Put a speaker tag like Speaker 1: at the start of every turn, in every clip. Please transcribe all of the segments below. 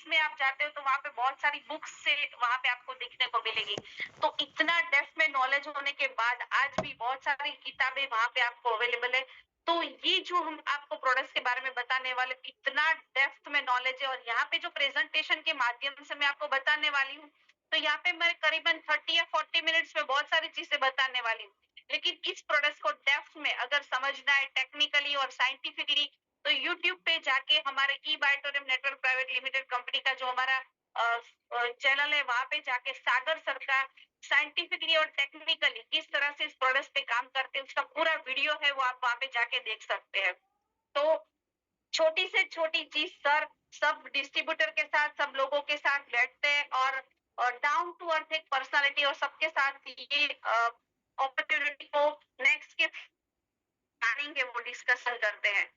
Speaker 1: Libraries में आप जाते हो तो वहाँ पे बहुत सारी बुक्स से वहाँ पे आपको देखने को मिलेगी। तो इतना डेप्थ में नॉलेज होने के बाद आज भी बहुत सारी किताबें वहाँ पे आपको अवेलेबल है। तो ये जो हम आपको प्रोडक्ट्स के बारे में बताने वाले, इतना डेप्थ में नॉलेज है, और यहाँ पे जो प्रेज़ेंटेशन के माध्यम से मैं आपको बताने वाली हूँ, तो यहाँ पे मैं करीबन 30 या 40 मिनट्स में बहुत सारी चीज़ें बताने वाली हूँ। लेकिन इस प्रोडक्ट्स को डेप्थ में अगर समझना है टेक्निकली और साइंटिफिकली, तो यूट्यूब पे जाके हमारे ई बायोटोरियम नेटवर्क प्राइवेट लिमिटेड कंपनी का जो हमारा चैनल है, वहां पे जाके सागर सर का साइंटिफिकली और टेक्निकली किस तरह से इस प्रोडक्ट पे काम करते हैं उसका पूरा वीडियो है, वो आप वहां पे जाके देख सकते हैं। तो छोटी से छोटी चीज सर सब डिस्ट्रीब्यूटर के साथ, सब लोगों के साथ बैठते हैं और डाउन टू अर्थ एक पर्सनालिटी और सबके साथ ये अपॉर्चुनिटी को नेक्स्ट के प्लानिंग है वो डिस्कशन करते हैं।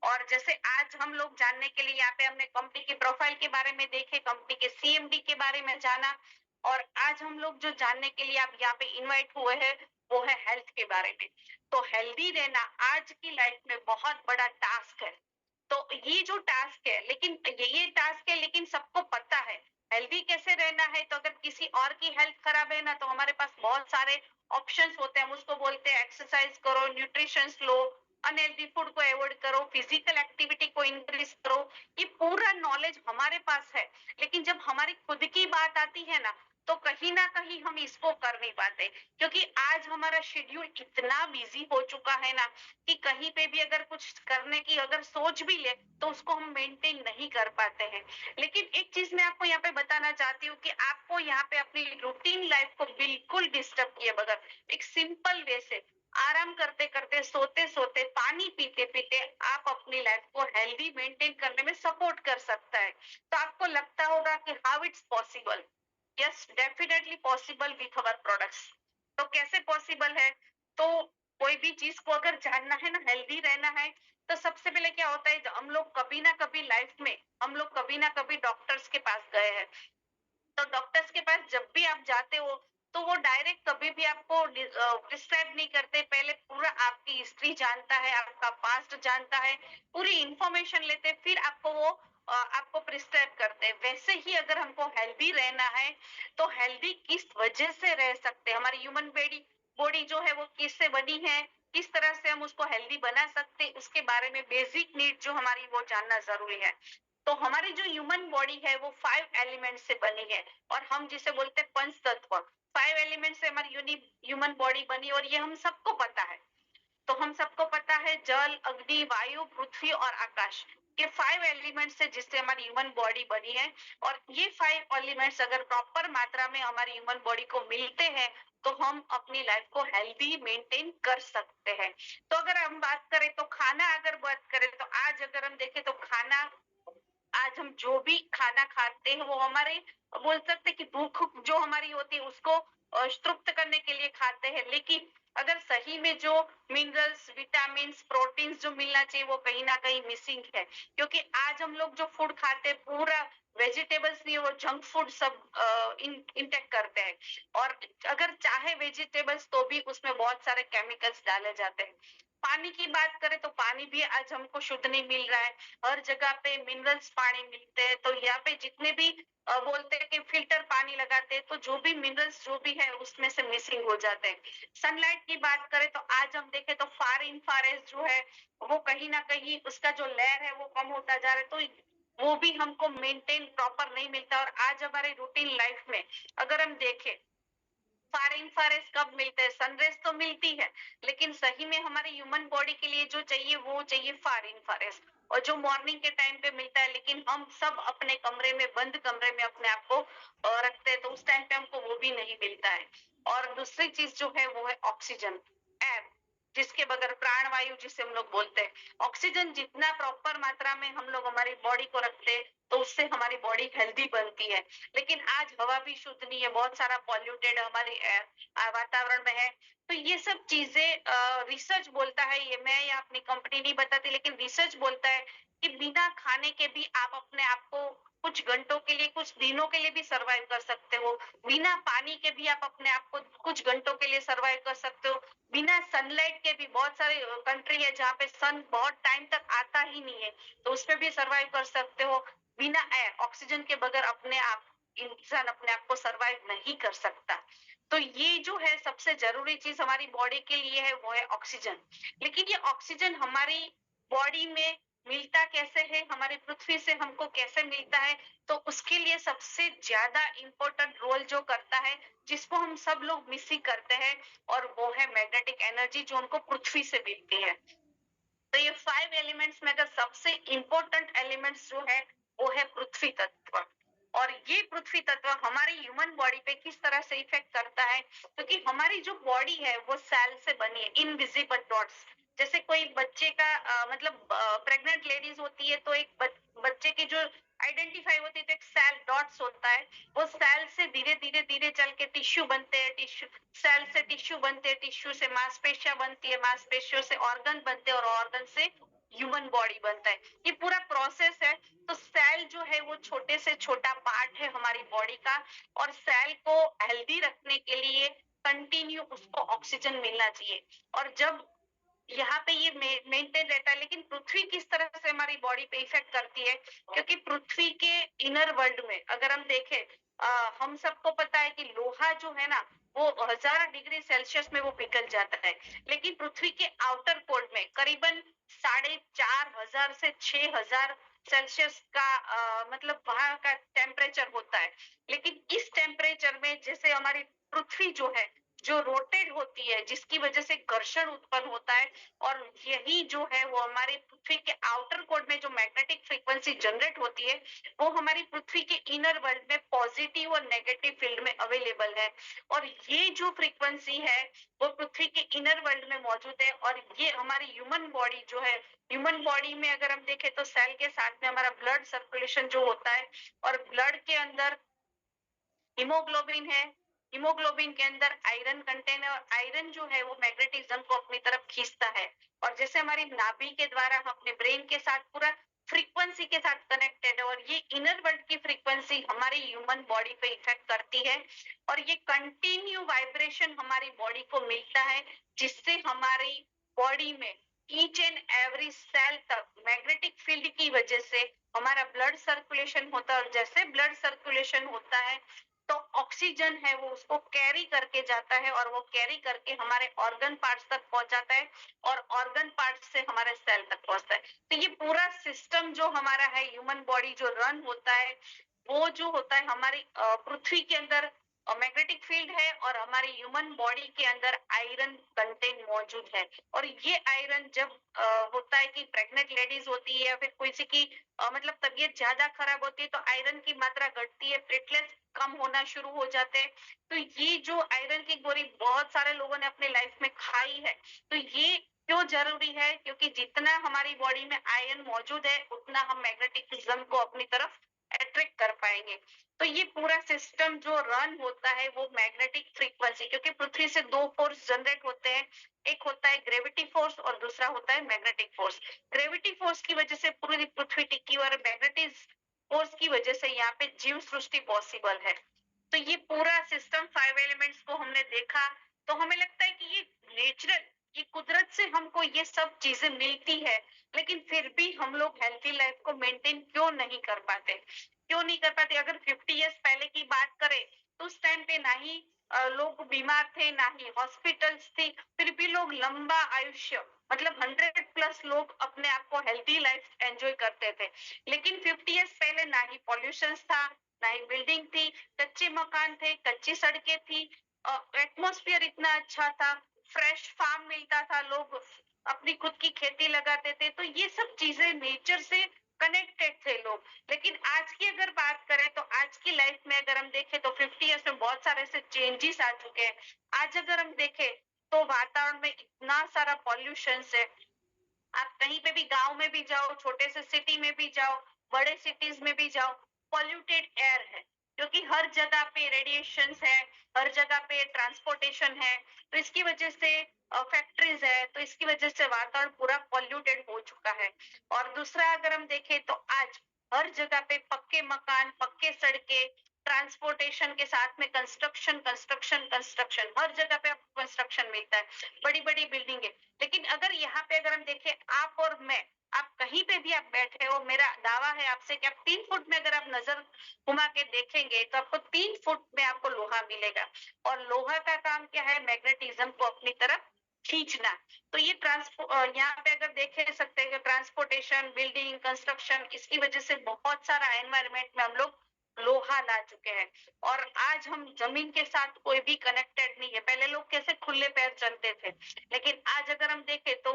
Speaker 1: और जैसे आज हम लोग जानने के लिए यहाँ पे हमने कंपनी की प्रोफाइल के बारे में देखे, कंपनी के सीएमडी के बारे में जाना, और आज हम लोग जो जानने के लिए आप यहाँ पे इनवाइट हुए हैं वो है हेल्थ के बारे में। तो हेल्दी रहना आज की लाइफ में बहुत बड़ा टास्क है। तो ये जो टास्क है, लेकिन ये टास्क है, लेकिन सबको पता है हेल्दी कैसे रहना है। तो अगर किसी और की हेल्थ खराब है ना, तो हमारे पास बहुत सारे ऑप्शंस होते हैं। हम उसको बोलते हैं एक्सरसाइज करो, न्यूट्रिशन लो, अनहेल्दी फूड को अवॉइड करो, फिजिकल एक्टिविटी को इंक्रीज करो। ये पूरा नॉलेज हमारे पास है, लेकिन जब हमारी खुद की बात आती है ना, तो कहीं ना कहीं हम इसको कर नहीं पाते, क्योंकि आज हमारा शेड्यूल इतना बिजी हो चुका है ना कि कहीं पे भी अगर कुछ करने की अगर सोच भी ले तो उसको हम मेंटेन नहीं कर पाते हैं। लेकिन एक चीज मैं आपको यहाँ पे बताना चाहती हूँ कि आपको यहाँ पे अपनी रूटीन लाइफ को बिल्कुल डिस्टर्ब किए बगैर एक सिंपल वे से आराम करते करते, सोते सोते, पानी पीते पीते आप अपनी लाइफ को हेल्दी मेंटेन करने में सपोर्ट कर सकता है। तो आपको लगता होगा कि how it's possible. Yes, definitely possible with our products. तो कैसे पॉसिबल है? तो कोई भी चीज को अगर जानना है ना, हेल्दी रहना है, तो सबसे पहले क्या होता है, हम लोग कभी ना कभी लाइफ में हम लोग कभी ना कभी डॉक्टर्स के पास गए हैं। तो डॉक्टर्स के पास जब भी आप जाते हो, तो वो डायरेक्ट कभी भी आपको प्रिस्क्राइब नहीं करते। पहले पूरा आपकी हिस्ट्री जानता है, आपका पास्ट जानता है, पूरी इंफॉर्मेशन लेते हैं, फिर आपको वो आपको प्रिस्क्राइब करते हैं। वैसे ही अगर हमको हेल्दी रहना है, तो हेल्दी किस वजह से रह सकते हैं, हमारी ह्यूमन बॉडी बॉडी जो है वो किससे बनी है, किस तरह से हम उसको हेल्दी बना सकते हैं, उसके बारे में बेसिक नीड जो हमारी वो जानना जरूरी है। तो हमारी जो ह्यूमन बॉडी है वो 5 एलिमेंट से बनी है, और हम जिसे बोलते हैं पंच तत्व। 5 एलिमेंट से हमारी ह्यूमन बॉडी बनी, और ये हम सबको पता है। तो हम सबको पता है जल, अग्नि, वायु, पृथ्वी और आकाश, ये 5 एलिमेंट्स है जिससे हमारी ह्यूमन बॉडी बनी है। और ये 5 एलिमेंट्स अगर प्रॉपर मात्रा में हमारी ह्यूमन बॉडी को मिलते हैं, तो हम अपनी लाइफ को हेल्दी मेंटेन कर सकते हैं। तो अगर हम बात करें, तो खाना अगर बात करें, तो आज अगर हम देखें तो खाना, आज हम जो भी खाना खाते हैं वो हमारे बोल सकते हैं कि भूख जो हमारी होती है उसको तृप्त करने के लिए खाते हैं। लेकिन अगर सही में जो मिनरल्स, विटामिन, प्रोटीन्स जो मिलना चाहिए वो कहीं ना कहीं मिसिंग है, क्योंकि आज हम लोग जो फूड खाते हैं पूरा वेजिटेबल्स नहीं, वो जंक फूड सब इंटेक करते हैं। और अगर चाहे वेजिटेबल्स, तो भी उसमें बहुत सारे केमिकल्स डाले जाते हैं। पानी की बात करें तो पानी भी आज हमको शुद्ध नहीं मिल रहा है। हर जगह पे मिनरल्स पानी मिलते हैं, तो यहाँ पे जितने भी बोलते हैं कि फिल्टर पानी लगाते हैं, तो जो भी मिनरल्स जो भी है उसमें से मिसिंग हो जाते हैं। सनलाइट की बात करें तो आज हम देखें तो फार इंफ्रारेड जो है वो कहीं ना कहीं उसका जो लेयर है वो कम होता जा रहा है, तो वो भी हमको मेंटेन प्रॉपर नहीं मिलता। और आज हमारे रूटीन लाइफ में अगर हम देखें, फार इंफ्रारेड कब मिलते हैं? सनरेज तो मिलती है, लेकिन सही में हमारी ह्यूमन बॉडी के लिए जो चाहिए वो चाहिए फार इंफ्रारेड, और जो मॉर्निंग के टाइम पे मिलता है। लेकिन हम सब अपने कमरे में, बंद कमरे में अपने आप को रखते हैं, तो उस टाइम पे हमको वो भी नहीं मिलता है। और दूसरी चीज जो है वो है ऑक्सीजन, एयर, जिसके बगैर प्राण वायु जिसे हम लोग बोलते हैं। ऑक्सीजन जितना प्रॉपर मात्रा में हम लोग हमारी बॉडी को रखते हैं, तो उससे हमारी बॉडी हेल्दी बनती है। लेकिन आज हवा भी शुद्ध नहीं है, बहुत सारा पॉल्यूटेड हमारे वातावरण में है। तो ये सब चीजें रिसर्च बोलता है, ये मैं या अपनी कंपनी नहीं बताती, लेकिन रिसर्च बोलता है कि बिना खाने के भी आप अपने आप को कुछ घंटों के लिए, कुछ दिनों के लिए भी सरवाइव कर सकते हो। बिना पानी के भी आप अपने आप को कुछ घंटों के लिए सरवाइव कर सकते हो। बिना सनलाइट के भी बहुत सारे कंट्री है जहाँ पे सन बहुत टाइम तक आता ही नहीं है, तो उसमें भी सरवाइव कर सकते हो। बिना एयर, ऑक्सीजन के बगैर अपने आप इंसान अपने आप को सरवाइव नहीं कर सकता। तो ये जो है सबसे ज़रूरी चीज़ हमारी बॉडी के लिए है वो है ऑक्सीजन। लेकिन ये ऑक्सीजन हमारी बॉडी में मिलता कैसे है, हमारी पृथ्वी से हमको कैसे मिलता है, तो उसके लिए सबसे ज़्यादा इम्पोर्टेंट रोल जो करता है, जिसको हम सब लोग मिस ही करते हैं, और वो है मैग्नेटिक एनर्जी जो उनको पृथ्वी से मिलती है। तो ये 5 एलिमेंट्स में अगर सबसे इम्पोर्टेंट एलिमेंट्स जो है वो है पृथ्वी तत्व। और ये पृथ्वी तत्व हमारी ह्यूमन बॉडी पे किस तरह से इफेक्ट करता है, क्योंकि हमारी जो बॉडी है वो सेल से बनी है, इनविजिबल डॉट्स। जैसे कोई बच्चे का मतलब प्रेग्नेंट लेडीज होती है तो एक बच्चे की जो आइडेंटिफाई होती है तो एक सेल डॉट्स होता है। वो सेल से धीरे धीरे धीरे चल के टिश्यू बनते हैं, टिश्यू सेल से टिश्यू बनते हैं, टिश्यू से मांसपेशियां बनती है, मांसपेशियों से ऑर्गन बनते हैं और ऑर्गन से ह्यूमन बॉडी बनता है। ये पूरा प्रोसेस है। तो सेल जो है वो छोटे से छोटा पार्ट है हमारी बॉडी का, और सेल को हेल्दी रखने के लिए कंटिन्यू उसको ऑक्सीजन मिलना चाहिए। और जब यहाँ पे ये मेंटेन रहता है, लेकिन पृथ्वी किस तरह से हमारी बॉडी पे इफेक्ट करती है, क्योंकि पृथ्वी के इनर वर्ल्ड में अगर हम देखें, हम सबको पता है कि लोहा जो है ना वो 1000 डिग्री सेल्सियस में वो पिघल जाता है। लेकिन पृथ्वी के आउटर कोर में करीबन 4500 से 6000 सेल्सियस का मतलब वहां का टेम्परेचर होता है। लेकिन इस टेम्परेचर में जैसे हमारी पृथ्वी जो है जो रोटेट होती है, जिसकी वजह से घर्षण उत्पन्न होता है, और यही जो है वो हमारे पृथ्वी के आउटर कोर में जो मैग्नेटिक फ्रीक्वेंसी जनरेट होती है वो हमारी पृथ्वी के इनर वर्ल्ड में पॉजिटिव और नेगेटिव फील्ड में अवेलेबल है। और ये जो फ्रीक्वेंसी है वो पृथ्वी के इनर वर्ल्ड में मौजूद है। और ये हमारी ह्यूमन बॉडी जो है, ह्यूमन बॉडी में अगर हम देखें तो सेल के साथ में हमारा ब्लड सर्कुलेशन जो होता है, और ब्लड के अंदर हीमोग्लोबिन है। हीमोग्लोबिन के अंदर आयरन कंटेन है, और आयरन जो है वो मैग्नेटिज्म को अपनी तरफ खींचता है। और जैसे हमारी नाभि के द्वारा हम अपने ब्रेन के साथ पूरा फ्रीक्वेंसी के साथ कनेक्टेड है, और ये इनर वर्ल्ड की फ्रीक्वेंसी हमारी ह्यूमन बॉडी पे इफेक्ट करती है। और ये कंटिन्यू वाइब्रेशन हमारी बॉडी को मिलता है, जिससे हमारी बॉडी में ईच एंड एवरी सेल तक मैग्नेटिक फील्ड की वजह से हमारा ब्लड सर्कुलेशन होता है। और जैसे ब्लड सर्कुलेशन होता है तो ऑक्सीजन है वो उसको कैरी करके जाता है, और वो कैरी करके हमारे ऑर्गन पार्ट्स तक पहुंचाता है, और ऑर्गन पार्ट्स से हमारे सेल तक पहुंचता है। तो ये पूरा सिस्टम जो हमारा है ह्यूमन बॉडी जो रन होता है वो जो होता है हमारी पृथ्वी के अंदर मैग्नेटिक फील्ड है, और हमारी ह्यूमन बॉडी के अंदर आयरन कंटेंट मौजूद है। और ये आयरन जब होता है कि प्रेग्नेंट लेडीज होती है या फिर किसी की मतलब तबीयत ज्यादा खराब होती है तो आयरन की मात्रा घटती है, प्लेटलेट्स कम होना शुरू हो जाते हैं। तो ये जो आयरन की गोली बहुत सारे लोगों ने अपने लाइफ में खाई है। तो ये क्यों जरूरी है, क्योंकि जितना हमारी बॉडी में आयरन मौजूद है उतना हम मैग्नेटिज्म को अपनी तरफ अट्रैक्ट कर पाएंगे। तो ये पूरा सिस्टम जो रन होता है वो मैग्नेटिक फ्रीक्वेंसी, क्योंकि पृथ्वी से दो फोर्स जनरेट होते हैं, एक होता है ग्रेविटी फोर्स और दूसरा होता है मैग्नेटिक फोर्स। ग्रेविटी फोर्स की वजह से पूरी पृथ्वी टिकी, और मैग्नेटिक फोर्स की वजह से यहाँ पे जीव सृष्टि पॉसिबल है। तो ये पूरा सिस्टम 5 एलिमेंट्स को हमने देखा, तो हमें लगता है कि ये नेचुरल, ये कुदरत से हमको ये सब चीजें मिलती है, लेकिन फिर भी हम लोग हेल्थी लाइफ को मेंटेन क्यों नहीं कर पाते, क्यों नहीं कर पाते। अगर 50 इयर्स पहले की बात करें तो उस टाइम पे ना ही लोग बीमार थे, ना ही हॉस्पिटल्स थी, फिर भी लोग लंबा आयुष्य मतलब 100+ लोग अपने आप को हेल्थी लाइफ एंजॉय करते थे। लेकिन 50 इयर्स पहले ना ही पॉल्यूशन था, ना ही बिल्डिंग थी, कच्चे मकान थे, कच्ची सड़कें थी, एटमॉस्फेयर इतना अच्छा था, फ्रेश फार्म मिलता था, लोग अपनी खुद की खेती लगाते थे। तो ये सब चीजें नेचर से कनेक्टेड थे लोग। लेकिन आज की अगर बात करें तो आज की लाइफ में अगर हम देखें तो 50 इयर्स में बहुत सारे ऐसे चेंजेस आ चुके हैं। आज अगर हम देखें तो वातावरण में इतना सारा पॉल्यूशन है। आप कहीं पे भी गांव में भी जाओ, छोटे से सिटी में भी जाओ, बड़े सिटीज में भी जाओ, पॉल्यूटेड एयर है, क्योंकि हर जगह पे रेडिएशन है, हर जगह पे ट्रांसपोर्टेशन है। तो इसकी वजह से फैक्ट्रीज है, तो इसकी वजह से वातावरण पूरा पॉल्यूटेड हो चुका है। और दूसरा अगर हम देखें तो आज हर जगह पे पक्के मकान, पक्के सड़कें, ट्रांसपोर्टेशन के साथ में कंस्ट्रक्शन कंस्ट्रक्शन कंस्ट्रक्शन, हर जगह पे आपको कंस्ट्रक्शन मिलता है, बड़ी बड़ी बिल्डिंगे। लेकिन अगर यहाँ पे अगर हम देखें आप और मैं, आप कहीं पे भी आप बैठे हो, मेरा दावा है आपसे कि आप 3 फुट में अगर आप नज़र घुमा के देखेंगे, तो आपको 3 फुट में आपको लोहा मिलेगा और लोहा का काम क्या है? मैग्नेटिज़्म को अपनी तरफ खींचना। तो ये यहाँ पे अगर देख सकते हैं कि ट्रांसपोर्टेशन, बिल्डिंग, कंस्ट्रक्शन इसकी वज़ह से बहुत सारा एनवायरनमेंट में हम लोग लोहा ला चुके हैं और आज हम ज़मीन के साथ कोई भी कनेक्टेड नहीं है। पहले लोग कैसे खुले पैर चलते थे, लेकिन आज अगर हम देखें तो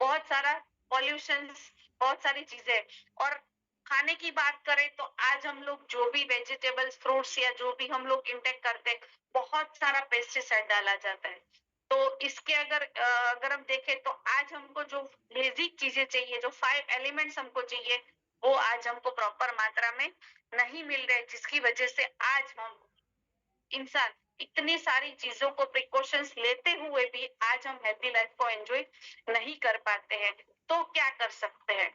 Speaker 1: बहुत सारा पॉल्यूशंस, बहुत सारी चीजें और खाने की बात करें तो आज हम लोग जो भी वेजिटेबल्स, फ्रूट्स या जो भी हम लोग इंटेक करते हैं, बहुत सारा पेस्टिसाइड डाला जाता है। तो इसके अगर हम देखें तो आज हमको जो बेसिक चीजें चाहिए, जो 5 एलिमेंट्स हमको चाहिए, वो आज हमको प्रॉपर मात्रा में नहीं मिल रहे, जिसकी वजह से आज हम इंसान इतनी सारी चीजों को प्रिकॉशंस लेते हुए भी आज हम हेल्थी लाइफ को एंजॉय नहीं कर पाते हैं। तो क्या कर सकते हैं?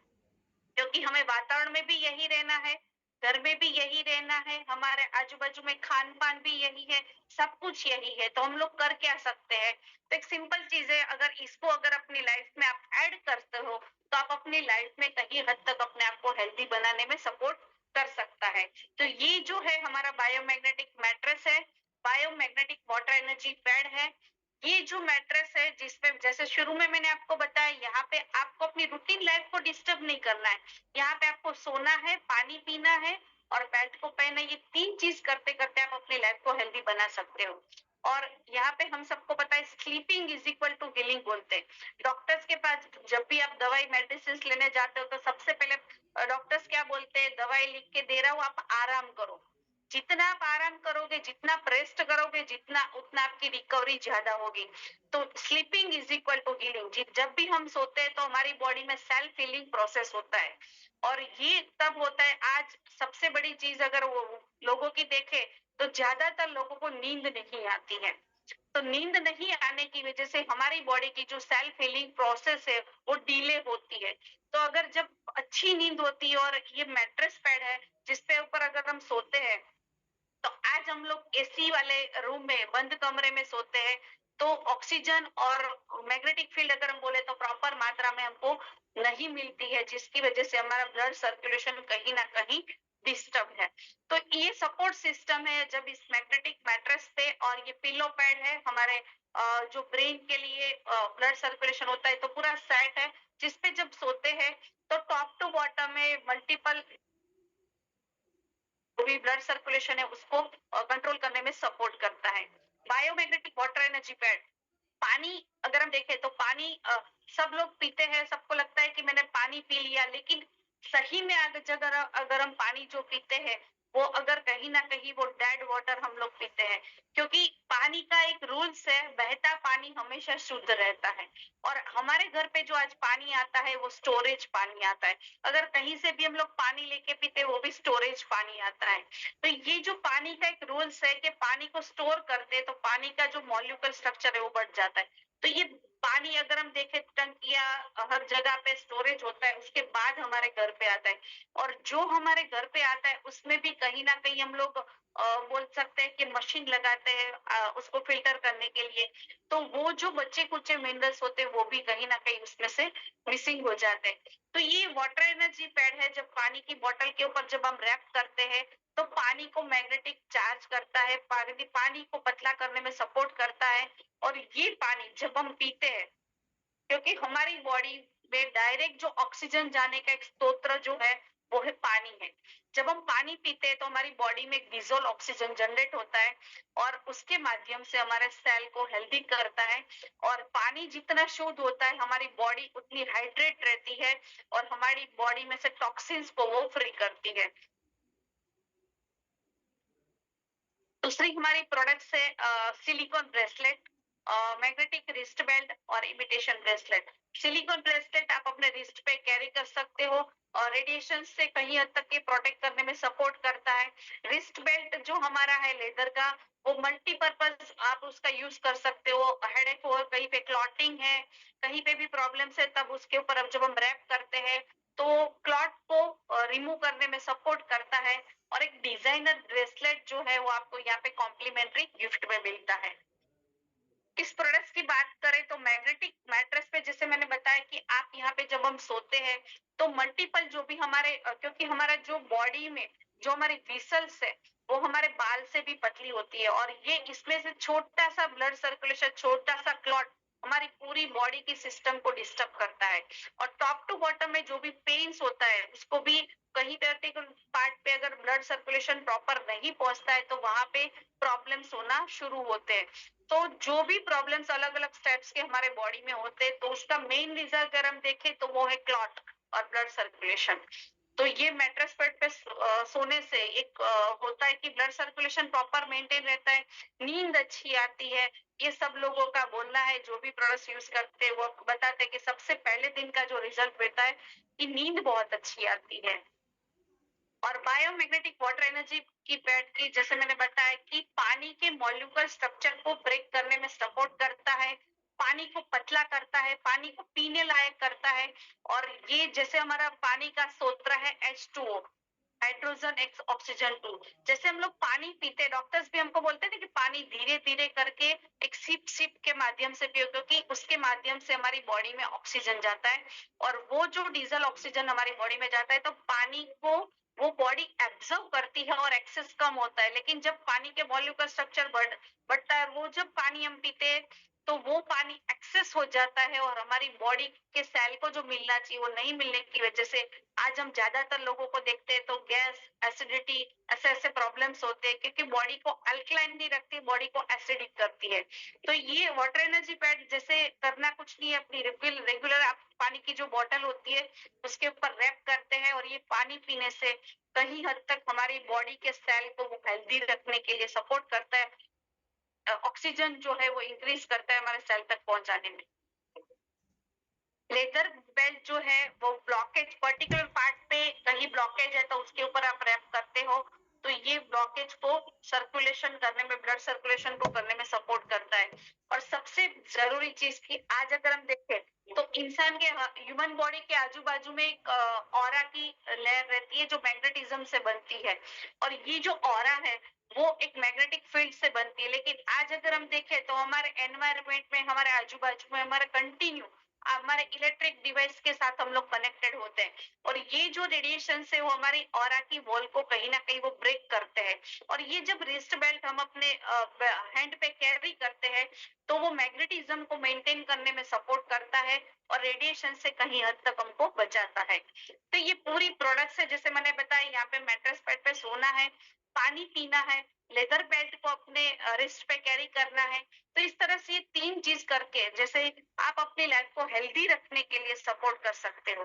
Speaker 1: क्योंकि हमें वातावरण में भी यही रहना है, घर में भी यही रहना है, हमारे आजू-बाजू में खान-पान भी यही है, सब कुछ यही है, तो हम लोग कर क्या सकते हैं? तो एक सिंपल चीज़ है, अगर अपनी लाइफ में आप ऐड करते हो, तो आप अपनी लाइफ में कहीं हद तक अपने आप को हेल्दी बनाने में सपोर्ट कर सकता है। तो ये जो है हमारा बायोमैग्नेटिक मैट्रेस है, बायोमैग्नेटिक वाटर एनर्जी पैड है। ये जो मैट्रेस है जिसमें जैसे शुरू में मैंने आपको बताया, यहाँ पे आपको अपनी रूटीन लाइफ को डिस्टर्ब नहीं करना है। यहाँ पे आपको सोना है, पानी पीना है और बेड को पहनना, ये 3 चीज़ करते-करते आप अपनी लाइफ को हेल्दी बना सकते हो। और यहाँ पे हम सबको पता है sleeping is equal to healing बोलते हैं। डॉक्टर्स के पास जब भी आप दवाई मेडिसिन्स लेने जाते हो तो सबसे पहले डॉक्टर्स क्या बोलते हैं, दवाई लिख के दे रहा हूँ आप आराम करो। जितना आप आराम करोगे, जितना आप रेस्ट करोगे, जितना उतना आपकी रिकवरी ज़्यादा होगी। तो sleeping is equal to healing. जब भी हम सोते हैं तो हमारी बॉडी में सेल्फ हीलिंग प्रोसेस होता है और ये तब होता है। आज सबसे बड़ी चीज़ अगर वो लोगों की देखें तो ज़्यादातर लोगों को नींद नहीं आती है। तो नींद नहीं आने की वजह से हमारी बॉडी की जो सेल्फ हीलिंग प्रोसेस है वो डिले होती है। तो अगर जब अच्छी नींद होती है और ये मैट्रेस पैड है जिसपे ऊपर अगर हम सोते हैं, तो आज हम लोग एसी वाले रूम में बंद कमरे में सोते हैं, तो ऑक्सीजन और मैग्नेटिक फील्ड अगर हम बोले तो प्रॉपर मात्रा में हमको नहीं मिलती है, जिसकी वजह से हमारा ब्लड सर्कुलेशन कहीं ना कहीं डिस्टर्ब है। तो ये सपोर्ट सिस्टम है जब इस मैग्नेटिक मैट्रेस पे, और ये पिलो पैड है हमारे जो ब्रेन के लिए ब्लड सर्कुलेशन होता है तो पूरा सेट है, जिसपे जब सोते हैं तो टॉप टू बॉटम में मल्टीपल जो भी ब्लड सर्कुलेशन है उसको कंट्रोल करने में सपोर्ट करता है। बायोमैग्नेटिक वाटर एनर्जी पैड, पानी अगर हम देखें तो पानी सब लोग पीते हैं, सबको लगता है कि मैंने पानी पी लिया, लेकिन सही में अगर हम पानी जो पीते हैं वो अगर कहीं ना कहीं वो डेड वाटर हम लोग पीते हैं, क्योंकि पानी का एक रूल्स है, बहता पानी हमेशा शुद्ध रहता है। और हमारे घर पे जो आज पानी आता है वो स्टोरेज पानी आता है। अगर कहीं से भी हम लोग पानी लेके पीते हैं वो भी स्टोरेज पानी आता है। तो ये जो पानी का एक रूल्स है कि पानी को स्टोर करते हैं तो पानी का जो मॉलिक्यूलर स्ट्रक्चर है वो बढ़ जाता है। तो ये पानी अगर हम देखें टंकियां हर जगह पे स्टोरेज होता है, उसके बाद हमारे घर पे आता है। और जो हमारे घर पे आता है उसमें भी कहीं ना कहीं हम लोग बोल सकते हैं कि मशीन लगाते हैं उसको फिल्टर करने के लिए। तो वो जो बच्चे कुचे मिनरल्स होते हैं वो भी कहीं ना कहीं उसमें से मिसिंग हो जाते हैं। तो ये वाटर एनर्जी पैड है, जब पानी की बोतल के ऊपर जब हम रैप करते हैं तो पानी को मैग्नेटिक चार्ज करता है, पानी को पतला करने में सपोर्ट करता है। और ये पानी जब हम पीते हैं, क्योंकि हमारी बॉडी में डायरेक्ट जो ऑक्सीजन जाने का एक स्रोत जो है वो है पानी है। जब हम पानी पीते हैं तो हमारी बॉडी में डिजोल्व ऑक्सीजन जनरेट होता है और उसके माध्यम से हमारे सेल को हेल्दी करता है। और पानी जितना शुद्ध होता है हमारी बॉडी उतनी हाइड्रेट रहती है और हमारी बॉडी में से टॉक्सिन्स को वो फ्री करती है। दूसरी हमारी प्रोडक्ट्स है silicon bracelet, magnetic wrist belt और इमिटेशन ब्रेसलेट। सिलिकॉन ब्रेसलेट आप अपने रिस्ट पे कैरी कर सकते हो और रेडिएशन से कहीं हद तक ये प्रोटेक्ट करने में सपोर्ट करता है। रिस्ट बेल्ट जो हमारा है लेदर का, वो मल्टीपर्पज आप उसका यूज कर सकते हो। हेडेक हो, कहीं पे क्लॉटिंग है, कहीं पे भी प्रॉब्लम्स है, तब उसके ऊपर अब जब हम रैप करते हैं तो क्लॉट को रिमूव करने में सपोर्ट करता है। और एक डिजाइनर ब्रेसलेट जो है वो आपको यहाँ पे कॉम्प्लीमेंट्री गिफ्ट में मिलता है। इस प्रोडक्ट्स की बात करें तो मैग्नेटिक मैट्रेस पे जैसे मैंने बताया कि आप यहाँ पे जब हम सोते हैं तो मल्टीपल जो भी हमारे क्योंकि हमारा जो बॉडी में जो हमारी विसल्स है वो हमारे बाल से भी पतली होती है और ये इसमें से छोटा सा ब्लड सर्कुलेशन छोटा सा क्लॉट हमारी पूरी बॉडी की सिस्टम को डिस्टर्ब करता है और टॉप टू बॉटम में जो भी पेन्स होता है उसको भी कहीं पर्टिकुलर पार्ट पे अगर ब्लड सर्कुलेशन प्रॉपर नहीं पहुंचता है तो वहां पे प्रॉब्लम्स होना शुरू होते हैं। तो जो भी प्रॉब्लम्स अलग अलग स्टेप्स के हमारे बॉडी में होते हैं तो उसका मेन रीजन अगर हम देखें तो वो है क्लॉट और ब्लड सर्कुलेशन। तो ये मैट्रेस बेड पे सोने से एक होता है कि ब्लड सर्कुलेशन प्रॉपर मेंटेन रहता है, नींद अच्छी आती है। ये सब लोगों का बोलना है जो भी प्रोडक्ट्स यूज करते हैं वो बताते हैं कि सबसे पहले दिन का जो रिजल्ट रहता है कि नींद बहुत अच्छी आती है। और बायोमैग्नेटिक वाटर एनर्जी की पैड की जैसे मैंने बताया कि पानी के मॉलिक्यूलर स्ट्रक्चर को ब्रेक करने में सपोर्ट करता है, पानी को पतला करता है, पानी को पीने लायक करता है। और ये जैसे हमारा पानी का सूत्र है H2O, हाइड्रोजन एक्स ऑक्सीजन 2। जैसे हम लोग पानी पीते, डॉक्टर्स भी हमको बोलते हैं कि पानी धीरे धीरे करके एक सिप सिप के माध्यम से पियो क्योंकि उसके माध्यम से हमारी बॉडी में ऑक्सीजन जाता है और वो जो डीजल ऑक्सीजन हमारी बॉडी में जाता है तो पानी को वो बॉडी एब्जॉर्ब करती है और एक्सेस कम होता है। लेकिन जब पानी के मॉलिक्यूलर स्ट्रक्चर बढ़ता है, वो जब पानी हम पीते हैं तो वो पानी एक्सेस हो जाता है और हमारी बॉडी के सेल को जो मिलना चाहिए वो नहीं मिलने की वजह से आज हम ज्यादातर लोगों को देखते हैं तो गैस, एसिडिटी ऐसे ऐसे प्रॉब्लम्स होते हैं क्योंकि बॉडी को अल्कलाइन नहीं रखती, बॉडी को एसिडिक करती है। तो ये वाटर एनर्जी पैड जैसे करना कुछ नहीं है, अपनी रेगुलर आप पानी की जो बॉटल होती है उसके ऊपर रैप करते हैं और ये पानी पीने से कहीं हद तक हमारी बॉडी के सेल को वो हेल्दी रखने के लिए सपोर्ट करता है। ऑक्सीजन जो है वो इंक्रीज करता है हमारे सेल तक पहुंचाने में। लेदर बेल्ट जो है वो ब्लॉकेज पर्टिकुलर पार्ट पे कहीं ब्लॉकेज है तो उसके ऊपर आप रैप करते हो तो ये ब्लॉकेज को सर्कुलेशन करने में, ब्लड सर्कुलेशन को करने में सपोर्ट करता है। और सबसे जरूरी चीज की आज अगर हम देखें तो इंसान के ह्यूमन बॉडी के आजू बाजू में एक ऑरा की लेयर रहती है जो मैग्नेटिज्म से बनती है और ये जो ऑरा है वो एक मैग्नेटिक फील्ड से बनती है। लेकिन आज अगर हम देखें तो हमारे एनवायरमेंट में, हमारे आजू बाजू में हमारे कंटिन्यू हमारे इलेक्ट्रिक डिवाइस के साथ हम लोग कनेक्टेड होते हैं और ये जो रेडिएशन है वो हमारी ऑरा की वॉल को कहीं ना कहीं वो ब्रेक करते हैं। और ये जब रिस्ट बेल्ट हम अपने हैंड पे कैरी करते हैं तो वो मैग्नेटिज्म को मेंटेन करने में सपोर्ट करता है और रेडिएशन से कहीं हद तक हमको बचाता है। तो ये पूरी प्रोडक्ट्स है जैसे मैंने बताया, यहाँ पे मैट्रेस बेड पे सोना है, पानी पीना है, लेदर बेल्ट को अपने रिस्ट पे कैरी करना है। तो इस तरह से ये तीन चीज करके जैसे आप अपनी लाइफ को हेल्दी रखने के लिए सपोर्ट कर सकते हो।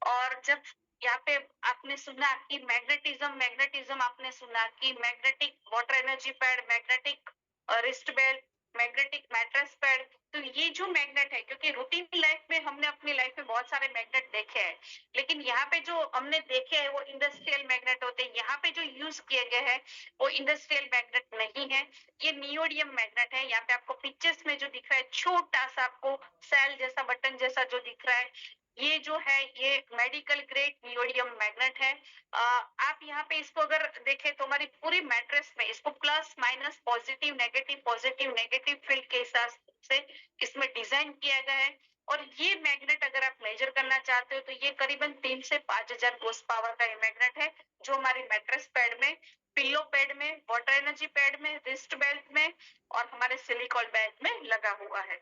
Speaker 1: और जब यहाँ पे आपने सुना कि मैग्नेटिज्म मैग्नेटिज्म आपने सुना कि magnetic water energy pad, magnetic wrist belt, magnetic mattress pad. तो ये जो मैग्नेट है, क्योंकि रूटीन लाइफ में हमने अपनी लाइफ में बहुत सारे मैग्नेट देखे हैं लेकिन यहाँ पे जो हमने देखे हैं वो इंडस्ट्रियल मैग्नेट होते हैं। यहाँ पे जो यूज किए गए हैं वो इंडस्ट्रियल मैग्नेट नहीं है, ये नियोडियम मैग्नेट है। यहाँ पे आपको पिक्चर्स में जो दिख रहा है छोटा सा आपको सेल जैसा बटन जैसा जो दिख रहा है ये जो है ये मेडिकल ग्रेड नियोडियम मैग्नेट है। आप यहाँ पे इसको अगर देखें तो हमारी पूरी मैट्रेस में इसको plus minus positive negative field के हिसाब से इसमें डिजाइन किया गया है। और ये मैग्नेट अगर आप मेजर करना चाहते हो तो ये करीबन 3 से 5,000 होर्स पावर का ये मैग्नेट है जो हमारी मैट्रेस पैड में, पिल्लो पैड में, वाटर एनर्जी पैड में, रिस्ट बेल्ट में और हमारे सिलिकॉन बेल्ट में लगा हुआ है।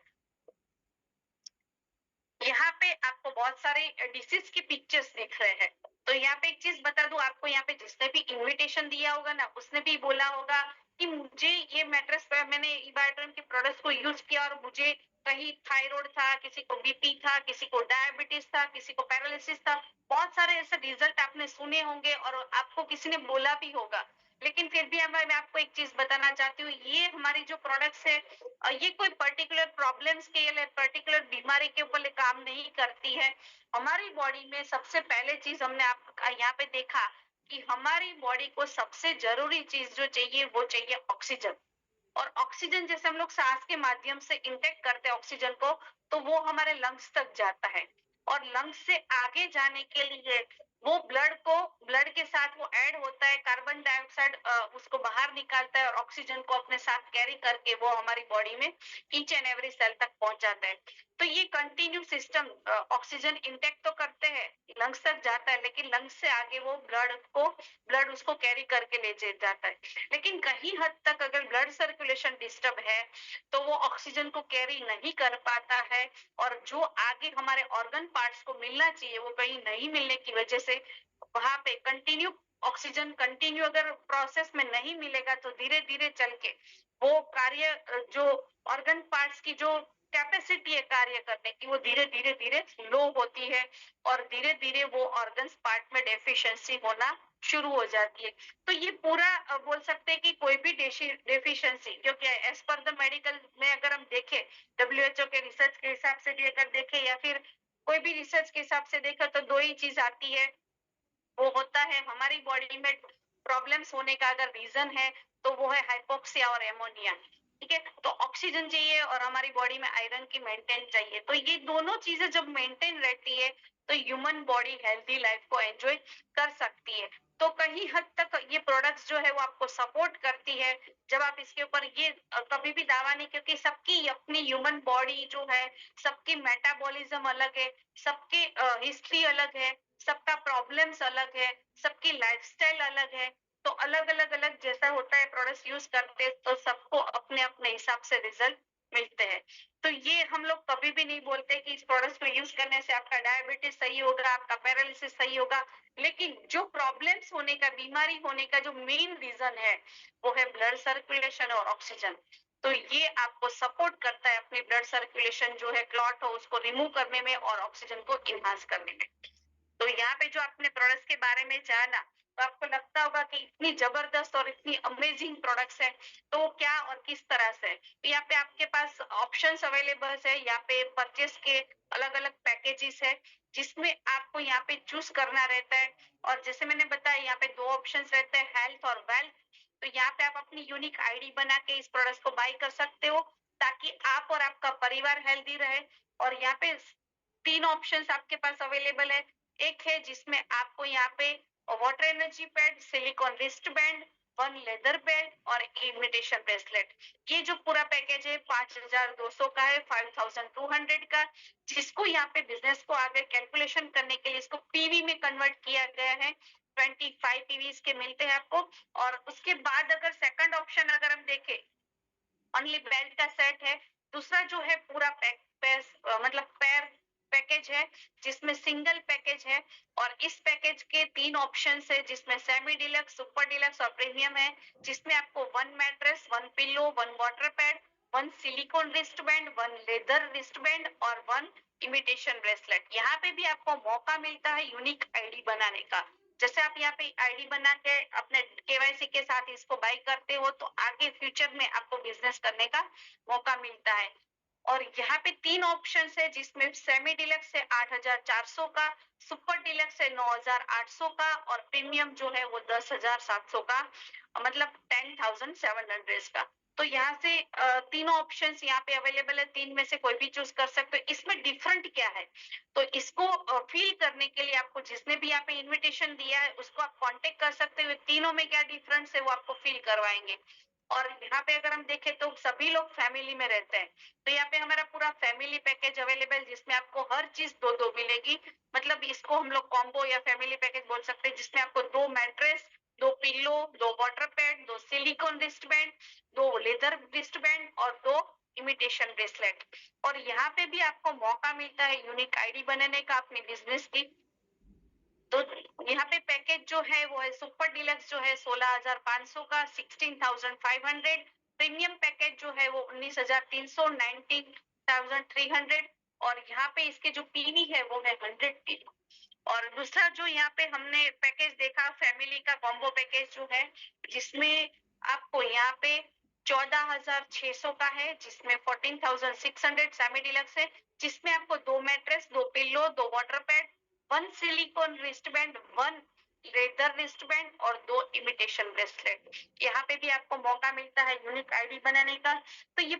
Speaker 1: यहाँ पे आपको बहुत सारे डिसीज की पिक्चर्स दिख रहे हैं। तो यहाँ पे एक चीज बता दूं आपको, यहाँ पे जिसने भी इनविटेशन दिया होगा ना उसने भी बोला होगा कि मुझे ये मैट्रेस पे मैंने इबाइट्रन के प्रोडक्ट्स को यूज किया और मुझे कहीं थायराइड था, किसी को बीपी था, किसी को डायबिटीज था, किसी को पैरालिसिस था। बहुत सारे ऐसे रिजल्ट आपने सुने होंगे और आपको किसी ने बोला भी होगा। लेकिन फिर भी मैं आपको एक चीज बताना चाहती हूँ, ये हमारी जो प्रोडक्ट्स है ये कोई पर्टिकुलर प्रॉब्लम्स के लिए, पर्टिकुलर बीमारी के ऊपर काम नहीं करती है। हमारी बॉडी में सबसे पहले चीज हमने आप यहाँ पे देखा कि हमारी बॉडी को सबसे जरूरी चीज जो चाहिए वो चाहिए ऑक्सीजन। और ऑक्सीजन जैसे हम लोग सांस के माध्यम से इंटेक करते हैं ऑक्सीजन को तो वो हमारे लंग्स तक जाता है और लंग्स से आगे जाने के लिए वो ब्लड के साथ वो ऐड होता है, कार्बन डाइऑक्साइड उसको बाहर निकालता है और ऑक्सीजन को अपने साथ कैरी करके वो हमारी बॉडी में ईच एंड एवरी सेल तक पहुंच जाता है। तो ये कंटिन्यू सिस्टम ऑक्सीजन इंटेक तो करते हैं, लंग्स तक जाता है, लेकिन लंग्स से आगे वो ब्लड उसको कैरी करके ले जाता है। लेकिन कहीं हद तक अगर ब्लड सर्कुलेशन डिस्टर्ब है तो वो ऑक्सीजन को कैरी नहीं कर पाता है, और जो आगे हमारे ऑर्गन पार्ट्स को मिलना चाहिए वो कहीं नहीं मिलने की वजह से वहां पे कंटिन्यू अगर प्रोसेस में नहीं मिलेगा तो धीरे धीरे चल के वो कार्य जो ऑर्गन पार्ट्स की जो कैपेसिटी है कार्य करने की वो धीरे धीरे धीरे लो होती है, और धीरे धीरे वो ऑर्गन्स पार्ट में डेफिशिएंसी होना शुरू हो जाती है। तो ये पूरा बोल सकते हैं कि कोई भी डेफिशिएंसी, क्योंकि एज पर द मेडिकल में अगर हम देखें, डब्ल्यूएचओ के रिसर्च के हिसाब से भी अगर देखें या फिर कोई भी रिसर्च के हिसाब से देखें तो दो ही चीज आती है, वो होता है हमारी बॉडी में प्रॉब्लम्स होने का अगर रीजन है तो वो है हाइपोक्सिया और एमोनिया। ठीक है, तो ऑक्सीजन चाहिए और हमारी बॉडी में आयरन की मेंटेन चाहिए, तो ये दोनों चीजें जब मेंटेन रहती है तो ह्यूमन बॉडी हेल्दी लाइफ को एंजॉय कर सकती है। तो कहीं हद तक ये प्रोडक्ट्स जो है वो आपको सपोर्ट करती है। जब आप इसके ऊपर ये कभी भी दावा नहीं, क्योंकि सबकी अपनी ह्यूमन बॉडी जो है, सबकी मेटाबॉलिज्म अलग है, सबकी हिस्ट्री अलग है, सबका प्रॉब्लम्स अलग है, सबकी लाइफस्टाइल अलग है। तो अलग अलग अलग जैसा होता है प्रोडक्ट्स यूज करते तो सबको अपने अपने हिसाब से रिजल्ट मिलते हैं। तो ये हम लोग कभी भी नहीं बोलते कि इस प्रोडक्ट्स को यूज करने से आपका डायबिटीज सही होगा, आपका पैरालिसिस सही होगा, लेकिन जो प्रॉब्लम्स होने का, बीमारी होने का जो मेन रीजन है वो है ब्लड सर्कुलेशन और ऑक्सीजन। तो ये आपको सपोर्ट करता है अपनी ब्लड सर्कुलेशन जो है क्लॉट हो उसको रिमूव करने में और ऑक्सीजन को इनहांस करने में। तो यहाँ पे जो आपने प्रोडक्ट्स के बारे में जाना, तो आपको लगता होगा कि इतनी जबरदस्त और इतनी अमेजिंग प्रोडक्ट्स है, तो वो क्या और किस तरह से है। तो यहाँ पे आपके पास ऑप्शंस अवेलेबल है, यहाँ पे परचेस के अलग अलग पैकेजेस है जिसमें आपको यहाँ पे चूज करना रहता है। और जैसे मैंने बताया यहाँ पे दो ऑप्शंस रहते हैं, हेल्थ और वेल्थ। तो यहाँ पे आप अपनी यूनिक आईडी बना के इस प्रोडक्ट्स को बाय कर सकते हो ताकि आप और आपका परिवार हेल्दी रहे। और यहाँ पे तीन ऑप्शंस आपके पास अवेलेबल है। एक है जिसमें आपको यहाँ पे water energy pad, silicon wrist band, one leather belt और इमिटेशन ब्रेसलेट। ये जो पूरा पैकेज है 5200 का है, 5200 का, जिसको यहाँ पे बिजनेस को आगे कैलकुलेशन करने के लिए इसको पीवी में कन्वर्ट किया गया है। 25 पीवीज के मिलते हैं आपको। और उसके बाद अगर सेकंड ऑप्शन अगर हम देखें, ओनली बेल्ट का सेट है। दूसरा जो है पूरा मतलब पैर पैकेज है जिसमें सिंगल पैकेज है। और इस पैकेज के तीन ऑप्शन है जिसमें सेमी डिलक्स, सुपर डिलक्स और प्रीमियम है, जिसमें आपको one mattress, one pillow, one water pad, one silicon wrist band, one leather wrist band और वन इमिटेशन ब्रेसलेट। यहाँ पे भी आपको मौका मिलता है यूनिक आईडी बनाने का। जैसे आप यहाँ पे आईडी बना के अपने केवाईसी के साथ इसको बाय करते हो तो आगे फ्यूचर में आपको बिजनेस करने का मौका मिलता है। और यहाँ पे तीन ऑप्शन है जिसमें सेमी डिलक्स है 8400 का, सुपर डिलक्स है 9800 का और प्रीमियम जो है वो 10700 का, मतलब 10700 का। तो यहाँ से तीनों ऑप्शंस यहाँ पे अवेलेबल है, तीन में से कोई भी चूज कर सकते हो। इसमें डिफरेंट क्या है, तो इसको फील करने के लिए आपको जिसने भी यहाँ पे इनविटेशन दिया है उसको आप कांटेक्ट कर सकते हो, तीनों में क्या डिफरेंस है वो आपको फील करवाएंगे। और यहाँ पे अगर हम देखें तो सभी लोग फैमिली में रहते हैं, तो यहाँ पे हमारा पूरा फैमिली पैकेज अवेलेबल जिसमें आपको हर चीज दो दो मिलेगी। मतलब इसको हम लोग कॉम्बो या फैमिली पैकेज बोल सकते हैं, जिसमें आपको दो मैट्रेस, दो पिल्लो, दो वाटर पैड, दो सिलिकॉन रिस्ट बैंड, दो लेदर रिस्ट बैंड और दो इमिटेशन ब्रेसलेट। और यहाँ पे भी आपको मौका मिलता है यूनिक आईडी बनाने का अपने बिजनेस की। तो यहाँ पे पैकेज जो है वो है सुपर डिलक्स जो है 16500 का, 16500। प्रीमियम पैकेज जो है वो 19300, 19300। और यहाँ पे इसके जो पीवी है वो है 100 पीवी। और दूसरा जो यहाँ पे हमने पैकेज देखा फैमिली का कॉम्बो पैकेज जो है, जिसमें आपको यहाँ पे 14600 का है, जिसमें 14600 सेमी डिलक्स है, जिसमें आपको दो मैट्रेस, दो पिल्लो, दो water pad, one silicon wrist band, one leather wrist band और दो इमिटेशन ब्रेसलेट। यहाँ पे भी आपको मौका मिलता है यूनिक आईडी बनाने का। तो ये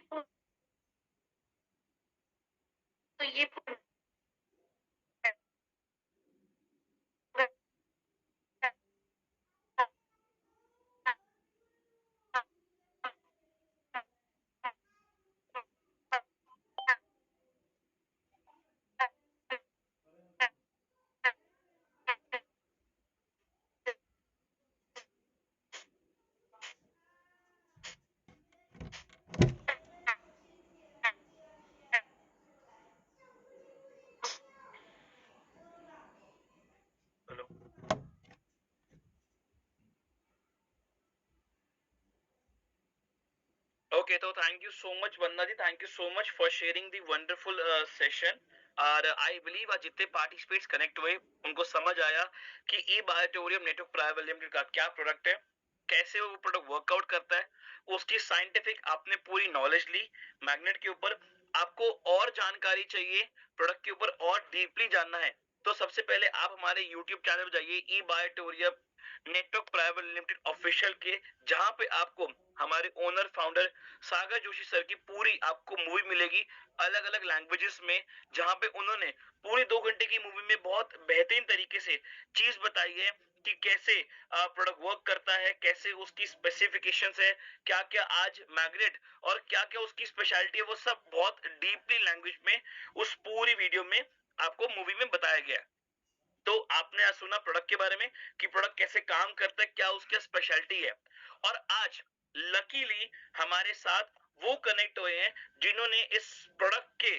Speaker 2: Okay, so thank you so much, Vandana ji. Thank you so much for sharing the wonderful session. और आई बिलीव आज जितने पार्टिसिपेट्स कनेक्ट हुए उनको समझ आया कि ई बायोटेरियम नेटवर्क प्राइवेट लिमिटेड का क्या प्रोडक्ट है, कैसे वो प्रोडक्ट वर्कआउट करता है, उसकी साइंटिफिक आपने पूरी नॉलेज ली। मैग्नेट के ऊपर आपको और जानकारी चाहिए, प्रोडक्ट के ऊपर और डीपली जानना है, तो सबसे पहले आप हमारे यूट्यूब चैनल पर जाइए, ई bioterium network private limited official के, जहां पे आपको हमारे ओनर फाउंडर सागर जोशी सर की पूरी आपको मूवी मिलेगी अलग अलग लैंग्वेजेस में, जहां पे उन्होंने पूरी 2 घंटे की मूवी में बहुत बेहतरीन तरीके से चीज बताई है कि कैसे प्रोडक्ट वर्क करता है, कैसे उसकी स्पेसिफिकेशंस है, क्या क्या आज मैग्नेट और क्या क्या उसकी स्पेशलिटी है, वो सब बहुत डीपली लैंग्वेज में उस पूरी वीडियो में आपको मूवी में बताया गया है। तो आपने आज सुना प्रोडक्ट के बारे में कि प्रोडक्ट कैसे काम करता है, क्या उसकी स्पेशलिटी है। और आज लकीली हमारे साथ वो कनेक्ट हुए हैं जिन्होंने इस प्रोडक्ट के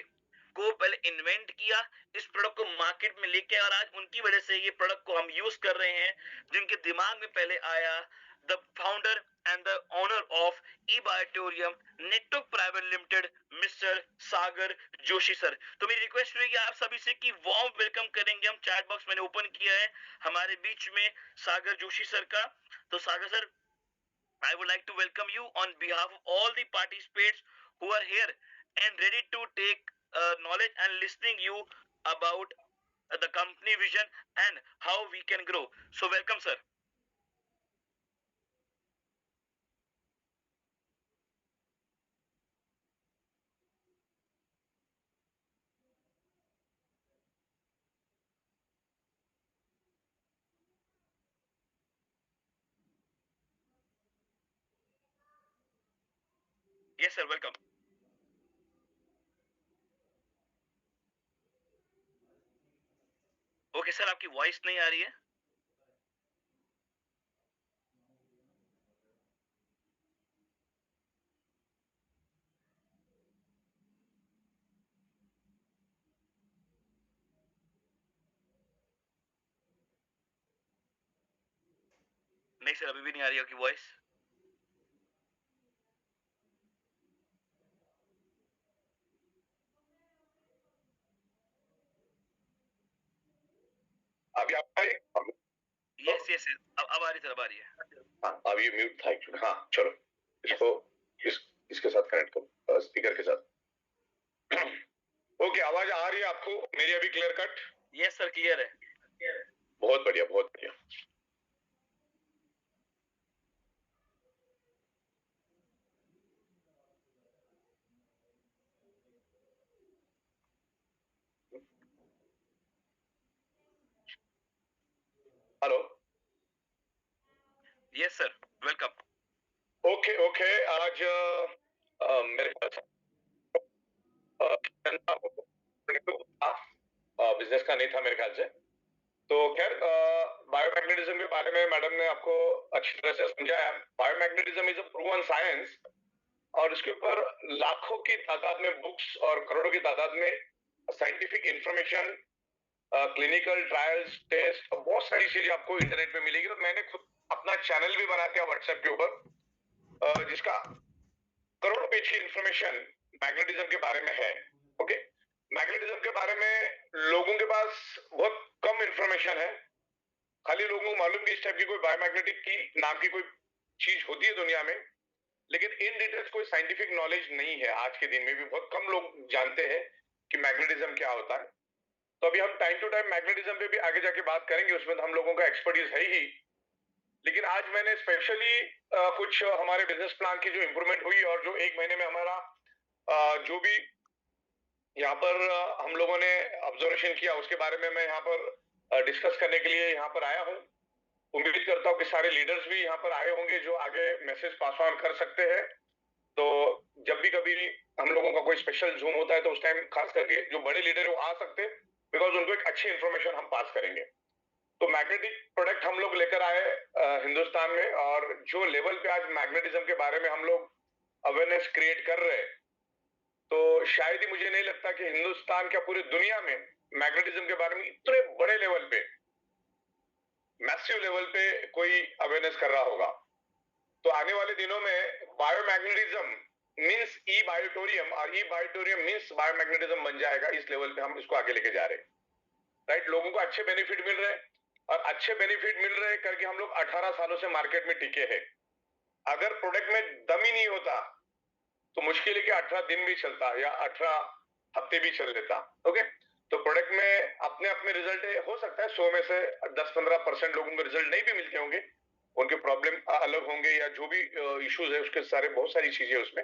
Speaker 2: को पहले इन्वेंट किया, इस प्रोडक्ट को मार्केट में लेके, और आज उनकी वजह से ये प्रोडक्ट को हम यूज कर रहे हैं, जिनके दिमाग में पहले आया, the founder and the owner of e bioterium network private limited, mister Sagar Joshi sir. तो मेरी रिक्वेस्ट रहेगी आप सभी से कि वार्म वेलकम करेंगे हम। चैट बॉक्स मैंने ओपन किया है हमारे बीच में सागर जोशी सर का। तो Sagar sir, I would like to welcome you on behalf of all the participants who are here and ready to take knowledge and listening you about the company vision and how we can grow. So welcome, sir. Yes, sir. Welcome. Okay sir, आपकी voice नहीं आ रही है। नहीं sir, अभी भी नहीं आ रही है आपकी वॉइस।
Speaker 3: अभी आप
Speaker 2: यस यस, अब आ रही सर, अब आ रही है।
Speaker 3: हाँ, अब ये म्यूट था एक्चुअली। हाँ चलो, इसको इसके साथ कनेक्ट करो, स्पीकर के साथ। ओके, आवाज आ रही है आपको मेरी अभी clear cut?
Speaker 2: Yes sir, clear है।
Speaker 3: बहुत बढ़िया, बहुत बढ़िया। Hello.
Speaker 2: Yes sir, welcome.
Speaker 3: Okay okay, आज मेरे पास बिजनेस का नहीं था मेरे ख्याल से। तो खैर, बायोमैग्नेटिज्म के बारे में मैडम ने आपको अच्छी तरह से समझाया। Biomagnetism is a proven science, और इसके ऊपर लाखों की तादाद में बुक्स और करोड़ों की तादाद में scientific information, clinical trials, test, बहुत सारी चीजें आपको इंटरनेट पे मिलेगी। और मैंने खुद अपना चैनल भी बना दिया व्हाट्सएप के ऊपर, जिसका करोड़ों पेज की इंफॉर्मेशन मैग्नेटिज्म के बारे में है। ओके, मैग्नेटिज्म के बारे में लोगों के पास बहुत कम इंफॉर्मेशन है। खाली लोगों को मालूम कि इस टाइप की कोई बायोमैग्नेटिक की नाम की कोई चीज होती है दुनिया में, लेकिन इन डिटेल्स कोई साइंटिफिक नॉलेज नहीं है। आज के दिन में भी बहुत कम लोग जानते हैं कि मैग्नेटिज्म क्या होता है। तो अभी हम टाइम टू टाइम मैग्नेटिज्म पे भी आगे जाके बात करेंगे, उसमें तो हम लोगों का एक्सपर्टीज है ही। लेकिन आज मैंने स्पेशली कुछ हमारे बिजनेस प्लान की जो इंप्रूवमेंट हुई और जो 1 महीने में हमारा जो भी यहाँ पर हम लोगों ने ऑब्जर्वेशन किया, उसके बारे में मैं यहाँ पर डिस्कस करने के लिए यहाँ पर आया हूँ। उम्मीद करता हूँ कि सारे लीडर्स भी यहाँ पर आए होंगे जो आगे मैसेज पास ऑन कर सकते हैं। तो जब भी कभी हम लोगों का कोई स्पेशल जूम होता है तो उस टाइम खास करके जो बड़े लीडर है वो आ सकते हैं, बिकॉज उनको एक अच्छी इंफॉर्मेशन हम पास करेंगे। तो मैग्नेटिक प्रोडक्ट हम लोग लेकर आए हिंदुस्तान में, और जो लेवल पे आज मैग्नेटिज्म के बारे में हम लोग अवेयरनेस क्रिएट कर रहे हैं, तो शायद ही मुझे नहीं लगता कि हिंदुस्तान क्या पूरी दुनिया में मैग्नेटिज्म के बारे में इतने बड़े लेवल पे, मैसिव लेवल पे कोई अवेयरनेस कर रहा होगा। तो आने वाले दिनों में बायोमैग्नेटिज्म मीन्स ई बायोटोरियम, और ई बायोटोरियम मीन्स बायोमैग्नेटिज्म बन जाएगा। इस लेवल पे हम इसको आगे लेके जा रहे हैं, राइट। लोगों को अच्छे बेनिफिट मिल रहे हैं, और अच्छे बेनिफिट मिल रहे हैं करके हम लोग 18 सालों से मार्केट में टिके हैं। अगर प्रोडक्ट में दम ही नहीं होता तो मुश्किल है कि 18 दिन भी चलता या 18 हफ्ते भी चल लेता। ओके, तो प्रोडक्ट में अपने अपने रिजल्ट हो सकता है 100 में से 10-15% लोगों को रिजल्ट नहीं भी मिलते होंगे, उनके प्रॉब्लम अलग होंगे या जो भी इश्यूज है उसके सारे बहुत सारी चीजें उसमें।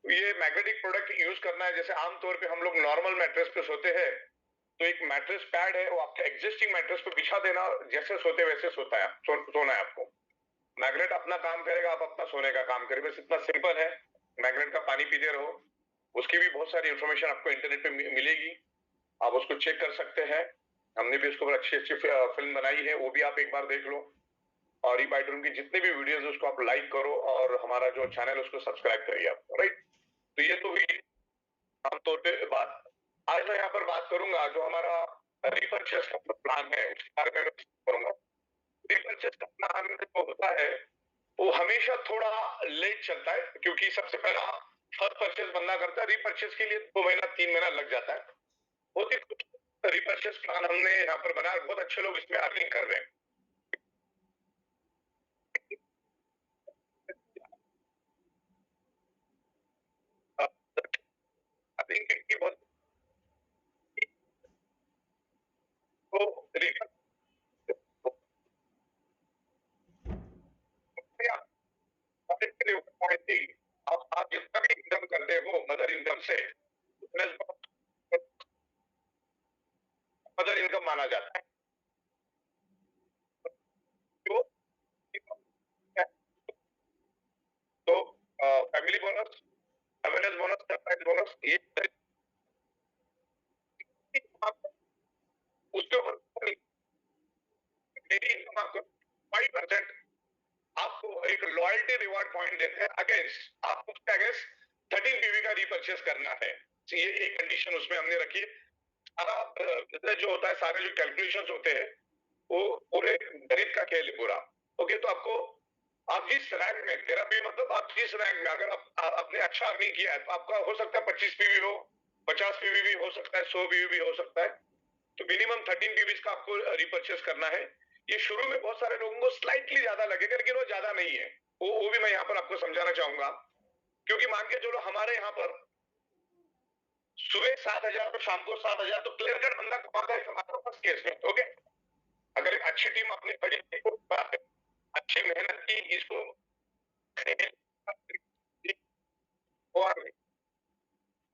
Speaker 3: ये मैग्नेटिक प्रोडक्ट यूज करना है। जैसे आमतौर पे हम लोग नॉर्मल मैट्रेस पे सोते हैं, तो एक मैट्रेस पैड है, वो आपके एग्जिस्टिंग मैट्रेस पे बिछा देना, जैसे सोते वैसे सोता है, सोना है आपको। मैग्नेट अपना काम करेगा, आप अपना सोने का काम करेंगे, बस इतना सिंपल है। मैग्नेट का पानी पीते रहो, उसकी भी बहुत सारी इंफॉर्मेशन आपको इंटरनेट पे मिलेगी, आप उसको चेक कर सकते हैं। हमने भी उसके ऊपर अच्छी अच्छी फिल्म बनाई है, वो भी आप एक बार देख लो। और ई बाइटरूम की जितने भी वीडियोस है उसको आप लाइक करो, और हमारा जो चैनल है उसको सब्सक्राइब करिए आप, राइट। तो ये तो भी आमतौर पे बात। आज मैं यहाँ पर बात करूंगा जो हमारा रिपर्चेस का प्लान है उसके बारे में करूंगा। रिपर्चेस का प्लान जो होता है वो हमेशा थोड़ा लेट चलता है, क्योंकि सबसे पहला फर्स्ट परचेस बंदा करता है, रिपर्चेस के लिए 2 महीना 3 महीना लग जाता है। होती कुछ रिपर्चेस प्लान हमने यहाँ पर बनाया, बहुत अच्छे लोग इसमें अर्निंग कर रहे हैं। अर्निंग की बहुत तो आप जितना भी इनकम करते हो मदर इनकम से, मदर इनकम माना जाता है। तो तो family bonus, awareness bonus, surprise bonus, ये उसके ऊपर मेरी इनकम आपको 5% आपको एक लॉयल्टी रिवार्ड पॉइंट देते हैं अगेंस्ट, आपको उसके अगेंस्ट 13 पीवी का रिपर्चेस करना है। तो ये एक कंडीशन उसमें हमने रखी है। सारा जो होता है, सारे जो कैलकुलेशंस होते हैं वो पूरे गणित का खेल है पूरा। ओके, तो आपको आप जिस रैंक में, थेरापी मतलब आप जिस रैंक में अगर आपने अच्छा अर्निंग किया है तो आपका हो सकता है 25 पीवी हो, 50 पीवी भी हो सकता है, 100 पीवी भी हो सकता है। तो मिनिमम 13 पीवी का आपको रिपर्चेस करना है। ये शुरू में बहुत सारे लोगों को स्लाइटली ज्यादा लगेगा, लेकिन वो ज्यादा नहीं है। वो भी मैं यहाँ पर आपको समझाना चाहूंगा, क्योंकि मान के चलो हमारे यहाँ पर सुबह 7,000 तो शाम को 7,000, तो क्लियर कट बंदा कमाता है हमारे पास केस में। ओके, अगर एक अच्छी टीम अपनी खड़ी अच्छी मेहनत की, इसको और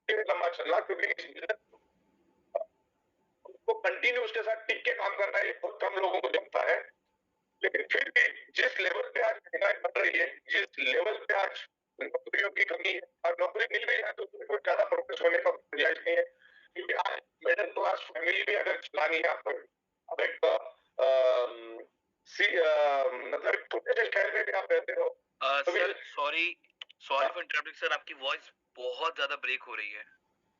Speaker 3: लंबा चलना, क्योंकि उसको कंटिन्यू उसके साथ टिक के काम करना है बहुत कम लोगों को जमता है। लेकिन फिर भी जिस लेवल पे आज महंगाई बढ़ रही है, जिस लेवल पे आज नौकरियों की कमी है, और नौकरी मिल गई है तो उसमें कोई ज्यादा प्रोग्रेस होने का गुंजाइश नहीं है, क्योंकि आज मिडिल क्लास फैमिली भी अगर चलानी है आपको, अब एक मतलब एक छोटे से शहर में भी आप रहते हो तो
Speaker 2: sir sorry for interrupting sir, आपकी वॉइस बहुत ज्यादा ब्रेक हो रही है।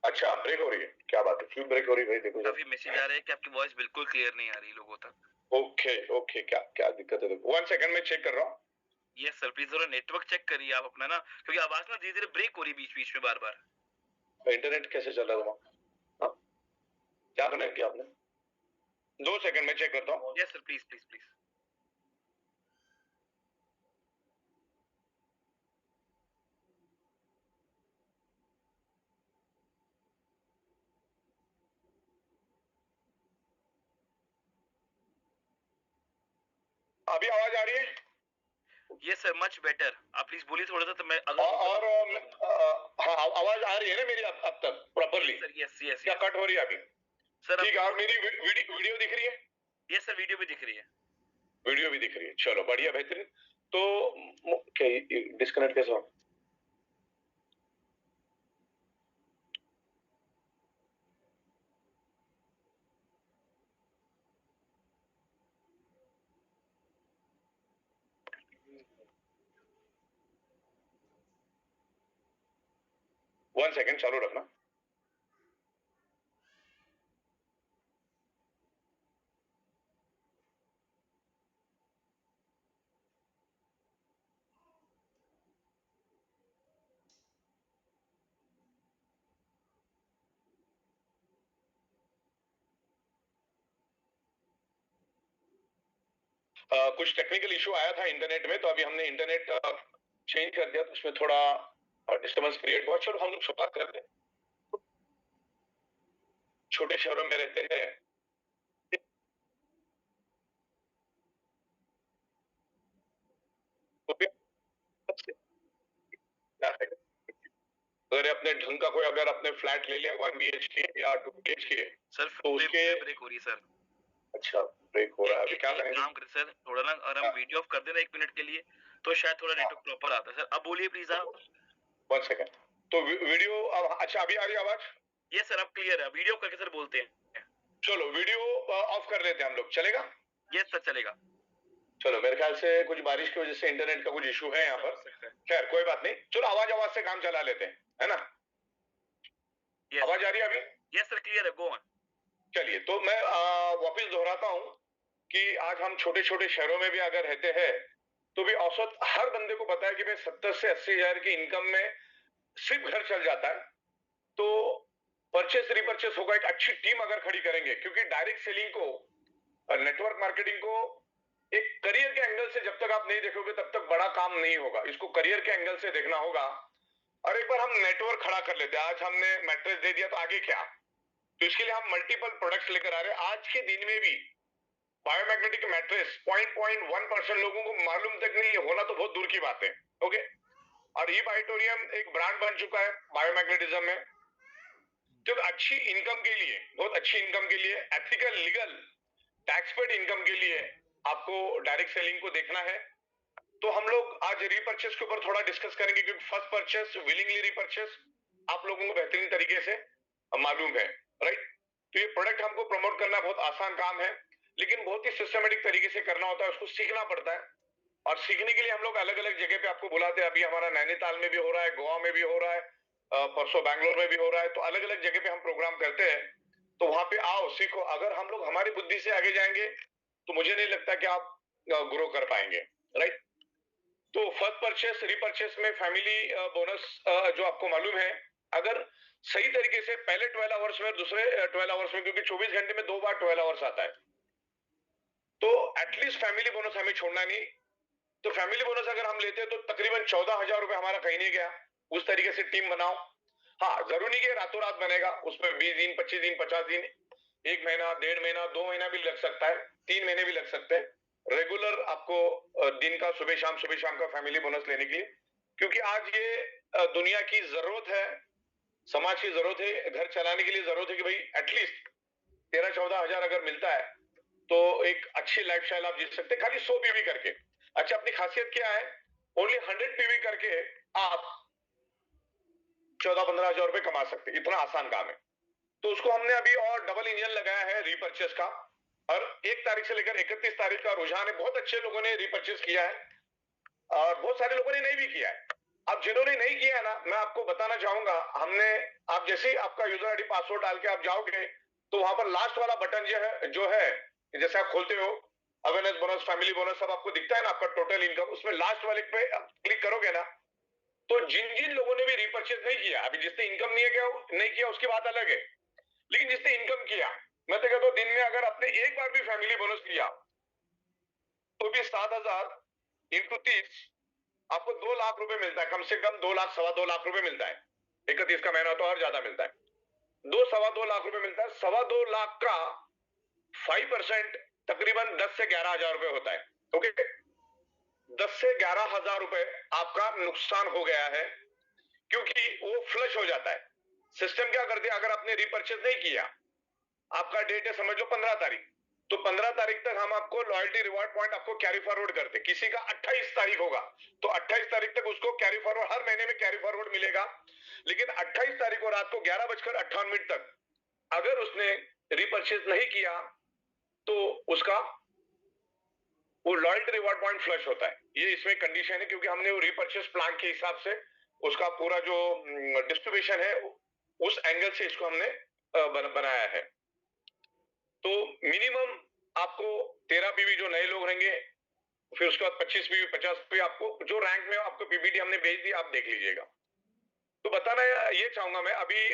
Speaker 3: अच्छा, ब्रेक हो रही है, क्या बात है, क्यों ब्रेक हो रही है भाई? देखो
Speaker 2: काफी मैसेज आ रहे हैं कि आपकी वॉइस बिल्कुल क्लियर नहीं आ रही लोगों तक।
Speaker 3: ओके ओके, क्या क्या दिक्कत है? 1 सेकंड में चेक कर रहा हूँ।
Speaker 2: यस सर, प्लीज थोड़ा नेटवर्क चेक करिए आप अपना ना, क्योंकि आवाज ना धीरे धीरे ब्रेक हो रही है बीच बीच में बार बार।
Speaker 3: इंटरनेट कैसे चल रहा है तुम्हारा? क्या कनेक्ट किया आपने? 2 सेकंड में चेक करता हूँ।
Speaker 2: Yes sir, please please please.
Speaker 3: अभी आवाज आ रही है?
Speaker 2: Yes sir, much better. आप प्लीज बोलिए थोड़ा सा, तो मैं
Speaker 3: और हाँ, आवाज आ रही है ना मेरी अब तक प्रॉपरली?
Speaker 2: सर यस यस
Speaker 3: क्या कट हो रही है अभी?
Speaker 2: सर
Speaker 3: ठीक है, और मेरी वीडियो दिख रही है?
Speaker 2: यस सर, वीडियो भी दिख रही है।
Speaker 3: वीडियो भी दिख रही है, चलो बढ़िया, बेहतरीन। तो डिस्कनेक्ट कैसे हो? वन सेकंड चालू रखना। कुछ टेक्निकल इशू आया था इंटरनेट में, तो अभी हमने इंटरनेट चेंज कर दिया, तो उसमें थोड़ा डिस्टर्बेंस क्रिएट हुआ। चलो हम लोग शुरुआत करते हैं। छोटे शहरों में रहते हैं, तो फिर अगर अपने ढंग का कोई अगर अपने फ्लैट ले लिया 1 BHK या 2 BHK,
Speaker 2: सर
Speaker 3: तो उसके
Speaker 2: ब्रेक हो रही है सर।
Speaker 3: अच्छा ब्रेक हो रहा है, अभी क्या करेंगे?
Speaker 2: काम करें सर थोड़ा ना, अगर हम वीडियो ऑफ कर देना 1 मिनट के लिए तो शायद थोड़ा नेटवर्क प्रॉपर आता है सर। अब बोलिए प्लीज आप।
Speaker 3: 1 सेकंड। तो वीडियो अच्छा अभी आ रही है आवाज?
Speaker 2: ये सर अब क्लियर है, वीडियो करके सर बोलते हैं।
Speaker 3: चलो वीडियो ऑफ कर लेते हैं हम लोग, चलेगा?
Speaker 2: ये सर चलेगा।
Speaker 3: चलो मेरे ख्याल से कुछ बारिश की वजह से इंटरनेट का कुछ इशू है यहाँ पर, खैर कोई बात नहीं। चलो आवाज से काम चला लेते हैं, है ना? आवाज आ रही है अभी?
Speaker 2: यस सर क्लियर है, गो ऑन।
Speaker 3: चलिए, तो मैं वापस दोहराता हूँ कि आज हम छोटे छोटे शहरों में भी अगर रहते हैं तो भी औसत हर बंदे को पता है कि भाई 70 से 80 हजार की इनकम में सिर्फ घर चल जाता है। तो परचेस रिपरचेस होगा, एक अच्छी टीम अगर खड़ी करेंगे, क्योंकि डायरेक्ट सेलिंग को, नेटवर्क मार्केटिंग को एक करियर के एंगल से जब तक आप नहीं देखोगे तब तक बड़ा काम नहीं होगा। इसको करियर के एंगल से देखना होगा। और एक बार हम नेटवर्क खड़ा कर लेते हैं, आज हमने मैट्रेस दे दिया तो आगे क्या? तो इसके लिए हम मल्टीपल प्रोडक्ट्स लेकर आ रहे हैं। आज के दिन में भी बायोमैग्नेटिक मैट्रेस 0.1% लोगों को मालूम तक नहीं है, होना तो बहुत दूर की बात है। ओके, और ई बायोटोरियम एक ब्रांड बन चुका है बायोमैग्नेटिज्म में। तो अच्छी इनकम के लिए, बहुत अच्छी इनकम के लिए, ethical legal tax paid income के लिए आपको डायरेक्ट सेलिंग को देखना है। तो हम लोग आज रीपरचेस के ऊपर थोड़ा डिस्कस करेंगे, क्योंकि फर्स्ट परचेस, विलिंगली रीपरचेस आप लोगों को बेहतरीन तरीके से मालूम है, राइट? तो ये प्रोडक्ट हमको प्रमोट करना बहुत आसान काम है, लेकिन बहुत ही सिस्टमेटिक तरीके से करना होता है, उसको सीखना पड़ता है। और सीखने के लिए हम लोग अलग अलग जगह पे आपको बुलाते हैं। अभी हमारा नैनीताल में भी हो रहा है, गोवा में भी हो रहा है, परसों बैंगलोर में भी हो रहा है। तो अलग अलग जगह पे हम प्रोग्राम करते हैं, तो वहां पे आओ, सीखो। अगर हम लोग हमारी बुद्धि से आगे जाएंगे तो मुझे नहीं लगता कि आप ग्रो कर पाएंगे, राइट? तो फर्स्ट परचेस रिपरचेस में फैमिली बोनस जो आपको मालूम है, अगर सही तरीके से पहले 12 आवर्स में, दूसरे 12 आवर्स में, क्योंकि 24 घंटे में 2 बार 12 आवर्स आता है, तो एटलीस्ट फैमिली बोनस हमें छोड़ना नहीं। तो फैमिली बोनस अगर हम लेते हैं तो तकरीबन 14,000 रुपए हमारा कहीं नहीं गया। उस तरीके से टीम बनाओ। हाँ, जरूरी नहीं कि रातों रात बनेगा, उसमें 20 दिन, 25 दिन, 50 दिन, 1 महीना, 1.5 महीना, 2 महीना भी लग सकता है, 3 महीने भी लग सकते हैं। रेगुलर आपको दिन का सुबह शाम का फैमिली बोनस लेने के लिए, क्योंकि आज ये दुनिया की जरूरत है, समाज की जरूरत है, घर चलाने के लिए जरूरत है कि भाई एटलीस्ट 13-14 हजार अगर मिलता है तो एक अच्छी लाइफस्टाइल आप जी सकते हैं, खाली 100 पीवी करके। अच्छा, अपनी खासियत क्या है? ओनली 100 पीवी करके आप 14-15 हजार रुपए कमा सकते हैं, इतना आसान काम है। तो उसको हमने अभी और डबल इंजन लगाया है रीपरचेस का, और 1 तारीख से लेकर 31 तारीख का रुझान है। बहुत अच्छे लोगों ने रीपरचेस किया है और बहुत सारे लोगों ने नहीं भी किया है। अब जिन्होंने नहीं किया है ना, मैं आपको बताना चाहूंगा, हमने, आप जैसे ही आपका यूजर आईडी पासवर्ड डाल के आप जाओगे तो वहां पर लास्ट वाला बटन जो है जैसे आप खोलते हो, अवेयरनेस बोनस, फैमिली बोनस, सब आपको दिखता है ना, आपका टोटल इनकम, उसमें लास्ट वाले पे क्लिक करोगे ना, तो जिन जिन लोगों ने भी रीपरचेज नहीं किया, अभी जिसने इनकम नहीं किया उसकी बात अलग है, लेकिन जिसने इनकम किया, मैं तो कहता हूं दिन में अगर आपने एक बार भी फैमिली बोनस लिया तो भी 7,000 इंटू 30 आपको 2 लाख रुपए मिलता है, कम से कम 2 लाख, 2.25 लाख रुपए मिलता है। 31 का महीना तो और ज्यादा मिलता है, 2-2.25 लाख रुपए मिलता है। 2.25 लाख का 5% तकरीबन 10 से 11 हजार रुपए होता है। ओके, 10 से 11 हजार रुपए आपका नुकसान हो गया है, क्योंकि वो फ्लश हो जाता है। सिस्टम क्या कर दिया, अगर आपने रिपर्चेज नहीं किया, आपका डेट है समझ लो 15 तारीख, तो 15 तारीख तक हम आपको लॉयल्टी रिवार्ड पॉइंट आपको कैरी फॉरवर्ड करते। किसी का 28 तारीख होगा तो 28 तारीख तक उसको कैरी फॉरवर्ड, हर महीने में कैरी फॉरवर्ड मिलेगा। लेकिन 28 तारीख को रात को 11:58 तक अगर उसने रिपर्चेज नहीं किया तो उसका वो लॉयल्टी रिवार्ड पॉइंट फ्लश होता है। ये इसमें कंडीशन है, क्योंकि हमने वो रिपर्चेज प्लान के हिसाब से उसका पूरा जो डिस्ट्रीब्यूशन है उस एंगल से इसको हमने बनाया है। तो मिनिमम आपको 13 पीवी जो नए लोग रहेंगे, फिर उसके बाद 25 पीवी, 50 पीवी, आपको जो रैंक में आपको पीपीटी हमने भेज दी, आप देख लीजिएगा। तो बताना ये चाहूंगा मैं अभी,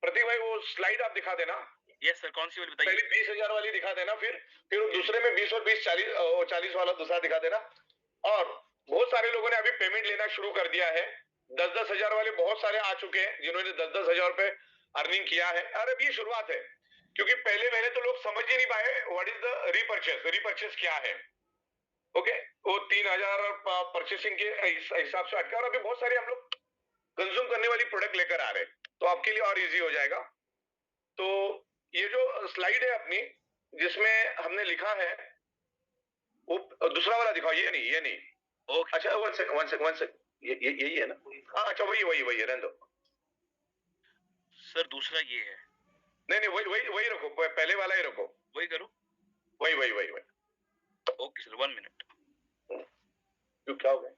Speaker 3: प्रतीक भाई वो स्लाइड आप दिखा देना।
Speaker 2: यस सर, कौन सी वाली बताइए?
Speaker 3: पहले 20,000 वाली दिखा देना, फिर दूसरे में 20 और 20 40 वाला दूसरा दिखा देना। और बहुत सारे लोगों ने अभी पेमेंट लेना शुरू कर दिया है। 10-10 हजार वाले बहुत सारे आ चुके हैं जिन्होंने 10-10 हजार रुपए अर्निंग किया है। और अब ये शुरुआत है, क्योंकि पहले महीने तो लोग समझ ही नहीं पाए व्हाट इज द रीपर्चेस क्या है। ओके, वो 3,000 परचेसिंग के हिसाब से अटका, और अभी बहुत सारे हम लोग कंज्यूम करने वाली प्रोडक्ट लेकर आ रहे हैं, तो आपके लिए और इजी हो जाएगा। तो ये जो स्लाइड है अपनी, जिसमें हमने लिखा है, वो दूसरा वाला दिखाओ, ये नहीं।
Speaker 2: ओके
Speaker 3: अच्छा, वन सेक, ये यही है ना? हाँ, अच्छा, वही रहने दो
Speaker 2: सर, दूसरा ये है।
Speaker 3: नहीं, वही रखो, पहले वाला ही रखो।
Speaker 2: वही करूं?
Speaker 3: वही।
Speaker 2: Okay sir, 1 minute.
Speaker 3: क्यों, क्या हो गया?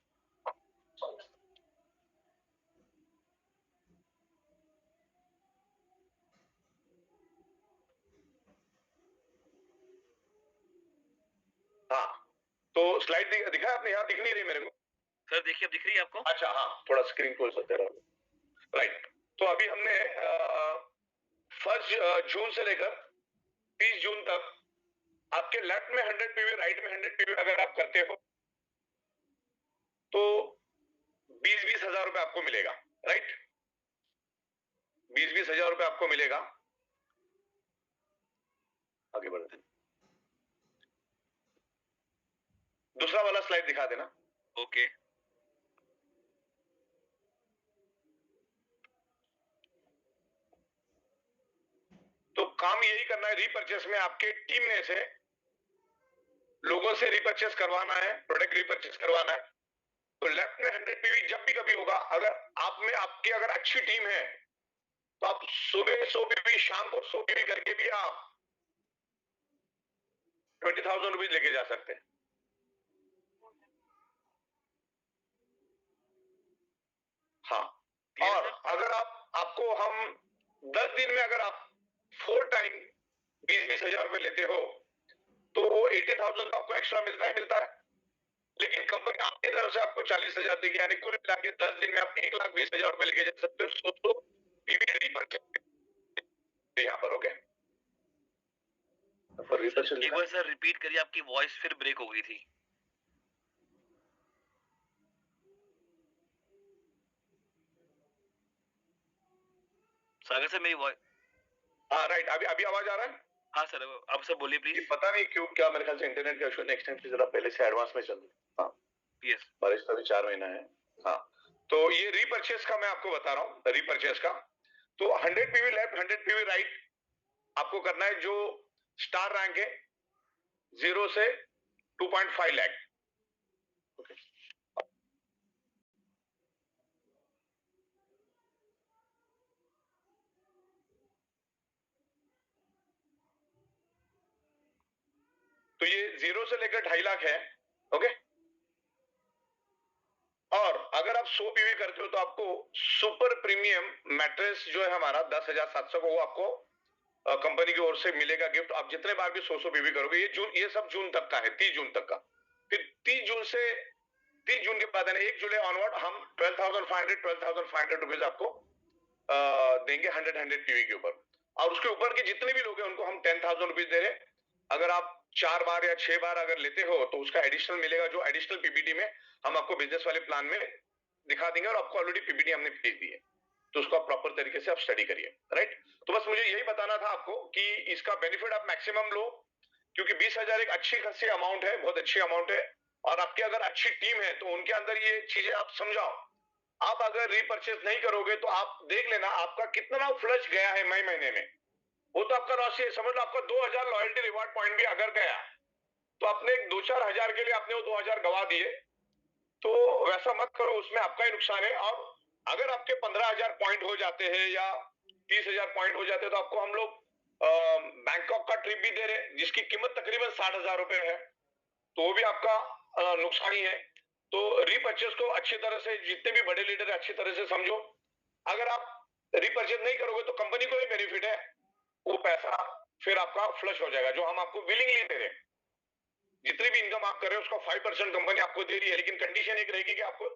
Speaker 3: हाँ, तो स्लाइड दिखा आपने? यहाँ दिख नहीं रही मेरे को।
Speaker 2: सर देखिए, अब दिख रही है आपको?
Speaker 3: अच्छा, हाँ, थोड़ा स्क्रीन खोल सकते रहो। राइट, तो अभी हमने 1 जून से लेकर 30 जून तक आपके लेफ्ट में 100 पीवी, राइट में 100 पीवी अगर आप करते हो तो 20-20 हजार रुपए आपको मिलेगा। राइट, 20-20 हजार रुपए आपको मिलेगा। आगे बढ़ते हैं, दूसरा वाला स्लाइड दिखा देना।
Speaker 2: ओके
Speaker 3: तो काम यही करना है, रीपर्चेस में आपके टीम में से लोगों से रीपर्चेस करवाना है, प्रोडक्ट रीपर्चेस करवाना है। तो लेफ्ट में 100 पीवी जब भी कभी होगा, अगर आप में आपकी अगर अच्छी टीम है तो आप सुबह 100 पीवी, शाम को 100 पीवी करके भी आप 20,000 रुपीज लेके जा सकते हैं। हाँ, और अगर आपको हम 10 दिन में अगर आप 4 टाइम 20-20 हजार रुपए लेते हो तो वो 80,000 आपको एक्स्ट्रा मिलता है। लेकिन कंपनी आपकी तरफ से आपको 40,000 देगी, यानी कुल मिला के 10 दिन में आप 1,20,000 रुपए लेके जा सकते हो। सोचो पीवी पर यहाँ पर। ओके,
Speaker 2: एक बार सर रिपीट करिए, आपकी वॉइस फिर ब्रेक हो गई थी। सागर सर, मेरी वॉइस?
Speaker 3: हाँ, राइट, अभी आवाज आ रहा है?
Speaker 2: हाँ सर, अब सर बोलिए प्लीज।
Speaker 3: पता नहीं क्यों, क्या मेरे ख्याल से इंटरनेट का इशू। नेक्स्ट टाइम से जरा पहले से एडवांस में चल। हाँ,
Speaker 2: यस,
Speaker 3: बारिश का भी 4 महीना है। हाँ, तो ये रीपर्चेस का मैं आपको बता रहा हूँ, रीपर्चेस का। तो 100 पीवी लेफ्ट, 100 पीवी राइट आपको करना है। जो स्टार रैंक है 0 से 2.5 लाख। ओके, तो ये 0 से लेकर 2.5 लाख है। ओके, और अगर आप 100 पीवी करते हो तो आपको सुपर प्रीमियम मैट्रेस जो है हमारा 10,700 को, वो आपको कंपनी की ओर से मिलेगा गिफ्ट। आप जितने बार भी 100 पीवी करोगे, ये सब जून तक का है, 30 जून तक का। फिर 30 जून के बाद 1 जुलाई ऑनवर्ड हम 12,500 रुपीज आपको देंगे 100 पीवी के ऊपर। और उसके ऊपर के जितने भी लोग हैं उनको हम 10,000 रुपीज दे रहे हैं। अगर आप 4 बार या 6 बार अगर लेते हो तो उसका एडिशनल मिलेगा, जो एडिशनल पीपीटी में हम आपको बिजनेस वाले प्लान में दिखा देंगे। और आपको ऑलरेडी पीपीटी हमने भेज दी है, तो उसको आप प्रॉपर तरीके से आप स्टडी करिए। राइट, तो बस मुझे यही बताना था आपको कि इसका बेनिफिट आप मैक्सिमम लो, क्योंकि 20,000 एक अच्छी खासी अमाउंट है, बहुत अच्छी अमाउंट है। और आपकी अगर अच्छी टीम है तो उनके अंदर ये चीजें आप समझाओ। आप अगर रीपर्चेस नहीं करोगे तो आप देख लेना आपका कितना फ्लश गया है मई महीने में। वो तो आपका लॉस है। समझ लो आपका 2,000 लॉयल्टी रिवार्ड पॉइंट भी अगर गया तो आपने 2-4 हजार के लिए आपने वो 2,000 गवा दिए। तो वैसा मत करो, उसमें आपका ही नुकसान है। और अगर आपके 15,000 पॉइंट हो जाते हैं या 30,000 पॉइंट हो जाते हैं तो आपको हम लोग बैंकॉक का ट्रिप भी दे रहे हैं, जिसकी कीमत तकरीबन 60,000 रुपए है। तो वो भी आपका नुकसान ही है। तो रीपर्चेस को अच्छी तरह से, जितने भी बड़े लीडर है अच्छी तरह से समझो। अगर आप रीपर्चेस नहीं करोगे तो कंपनी को ही बेनिफिट है, वो पैसा फिर आपका फ्लश हो जाएगा, जो हम आपको विलिंगली दे रहे हैं। जितनी भी इनकम आप कर रहे हो उसका 5% कंपनी आपको दे रही है, लेकिन कंडीशन एक रहेगी कि आपको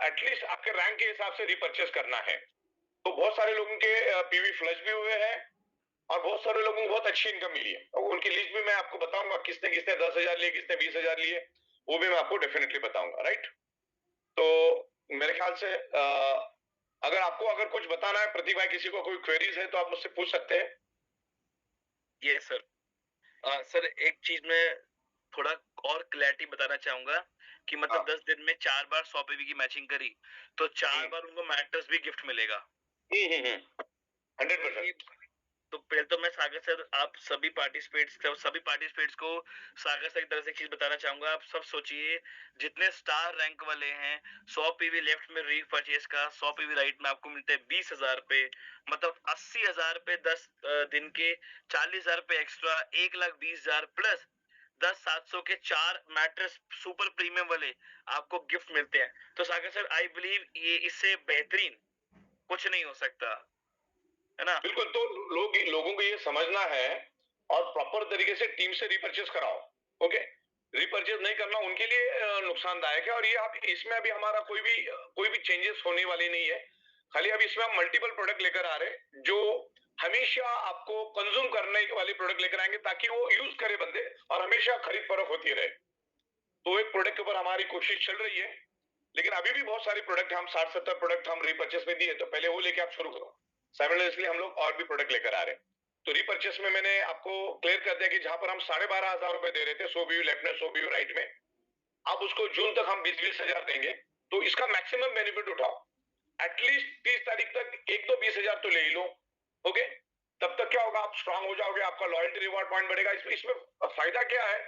Speaker 3: एटलीस्ट आपके रैंक के हिसाब से रीपर्चेस करना है। तो बहुत सारे लोगों के पीवी फ्लश भी हुए हैं और बहुत सारे लोगों को बहुत अच्छी इनकम मिली है, और उनकी लिस्ट भी मैं आपको बताऊंगा, किसने किसने 10,000 लिए, किसने 20,000 लिए, वो भी मैं आपको डेफिनेटली बताऊंगा, राइट। तो मेरे ख्याल से अगर आपको अगर कुछ बताना है प्रतिभा, किसी को कोई क्वेरीज है तो आप मुझसे पूछ सकते हैं।
Speaker 2: Yes sir. सर एक चीज मैं थोड़ा और क्लैरिटी बताना चाहूंगा कि मतलब 10 दिन में 4 बार 100 पीवी की मैचिंग करी तो 4 बार उनको मैटर्स भी गिफ्ट मिलेगा।
Speaker 3: 100%।
Speaker 2: तो पहले तो मैं सागर सर आप सभी पार्टिसिपेट्स को सागर सर की तरह से एक चीज बताना चाहूंगा। आप सब सोचिए जितने स्टार रैंक वाले हैं 100 पीवी लेफ्ट में रीपरचेस का 100 पीवी राइट में आपको मिलते हैं 20,000 रुपए, मतलब 80,000 रुपए 10 दिन के, 40,000 रुपए एक्स्ट्रा, 1,20,000 प्लस 10,700 के 4 मैट्रेस सुपर प्रीमियम वाले आपको गिफ्ट मिलते हैं। तो सागर सर आई बिलीव ये इससे बेहतरीन कुछ नहीं हो सकता, है ना।
Speaker 3: बिल्कुल। तो लोगों को ये समझना है और प्रॉपर तरीके से टीम से रिपर्चेस कराओ। ओके, रिपर्चेस नहीं करना उनके लिए नुकसानदायक है, और ये आप इसमें अभी हमारा कोई भी चेंजेस होने वाली नहीं है। खाली अभी इसमें हम मल्टीपल प्रोडक्ट लेकर आ रहे हैं जो हमेशा आपको कंज्यूम करने वाली प्रोडक्ट लेकर आएंगे, ताकि वो यूज करे बंदे और हमेशा खरीद फरोख्त होती रहे। तो एक प्रोडक्ट के ऊपर हमारी कोशिश चल रही है, लेकिन अभी भी बहुत सारी प्रोडक्ट हम 60-70 प्रोडक्ट हम रिपर्चेस में दिए, तो पहले वो लेके आप शुरू करो। साइमल्टेनियसली हम लोग और भी प्रोडक्ट लेकर आ रहे हैं। तो रिपर्चेस में मैंने आपको क्लियर कर दिया कि जहां पर हम 12,500 रुपए दे रहे थे 100 व्यू लेफ्ट में 100 व्यू राइट में, अब उसको जून तक हम 20-20 हजार देंगे। तो इसका मैक्सिमम बेनिफिट उठाओ। एटलीस्ट 30 तारीख तक एक तो 20,000 तो ले ही लो। ओके, तब तक क्या होगा, आप स्ट्रांग हो जाओगे, आपका लॉयल्टी रिवॉर्ड पॉइंट बढ़ेगा। इसमें फायदा क्या है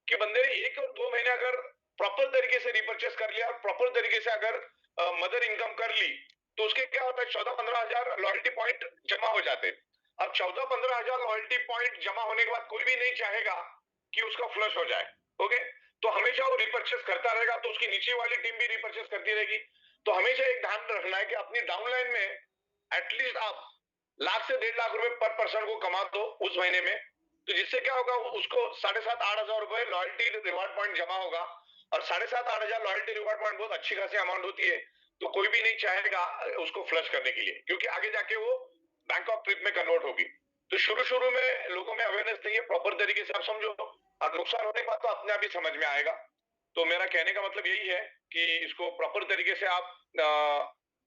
Speaker 3: कि बंदे ने 1 और 2 महीने अगर प्रॉपर तरीके से रिपर्चेस कर लिया, प्रॉपर तरीके से अगर मदर इनकम कर ली, तो उसके क्या होता है 14-15 हजार लॉयल्टी पॉइंट जमा हो जाते हैं। अब 14-15 हजार लॉयल्टी पॉइंट जमा होने के बाद कोई भी नहीं चाहेगा कि उसका फ्लश हो जाए। ओके, तो हमेशा वो रिपर्चेस करता रहेगा, तो उसकी नीचे वाली टीम भी रिपर्चेस करती रहेगी। तो हमेशा एक ध्यान रखना है कि अपनी डाउनलाइन में एटलीस्ट आप लाख से 1.5 लाख रुपए पर पर्सन को कमा दो उस महीने में। तो जिससे क्या होगा, उसको 7,500-8 हजार रुपए लॉयल्टी रिवॉर्ड पॉइंट जमा होगा, और 7,500-8 हजार लॉयल्टी रिवॉर्ड पॉइंट बहुत अच्छी खासी अमाउंट होती है। तो कोई भी नहीं चाहेगा उसको फ्लश करने के लिए, क्योंकि आगे जाके वो बैंक ऑफ ट्रिप में कन्वर्ट होगी। तो शुरू में लोगों में अवेयरनेस नहीं है, प्रॉपर तरीके से आप समझो, और नुकसान होने के बाद तो अपने आप ही समझ में आएगा। तो मेरा कहने का मतलब यही है कि इसको प्रॉपर तरीके से आप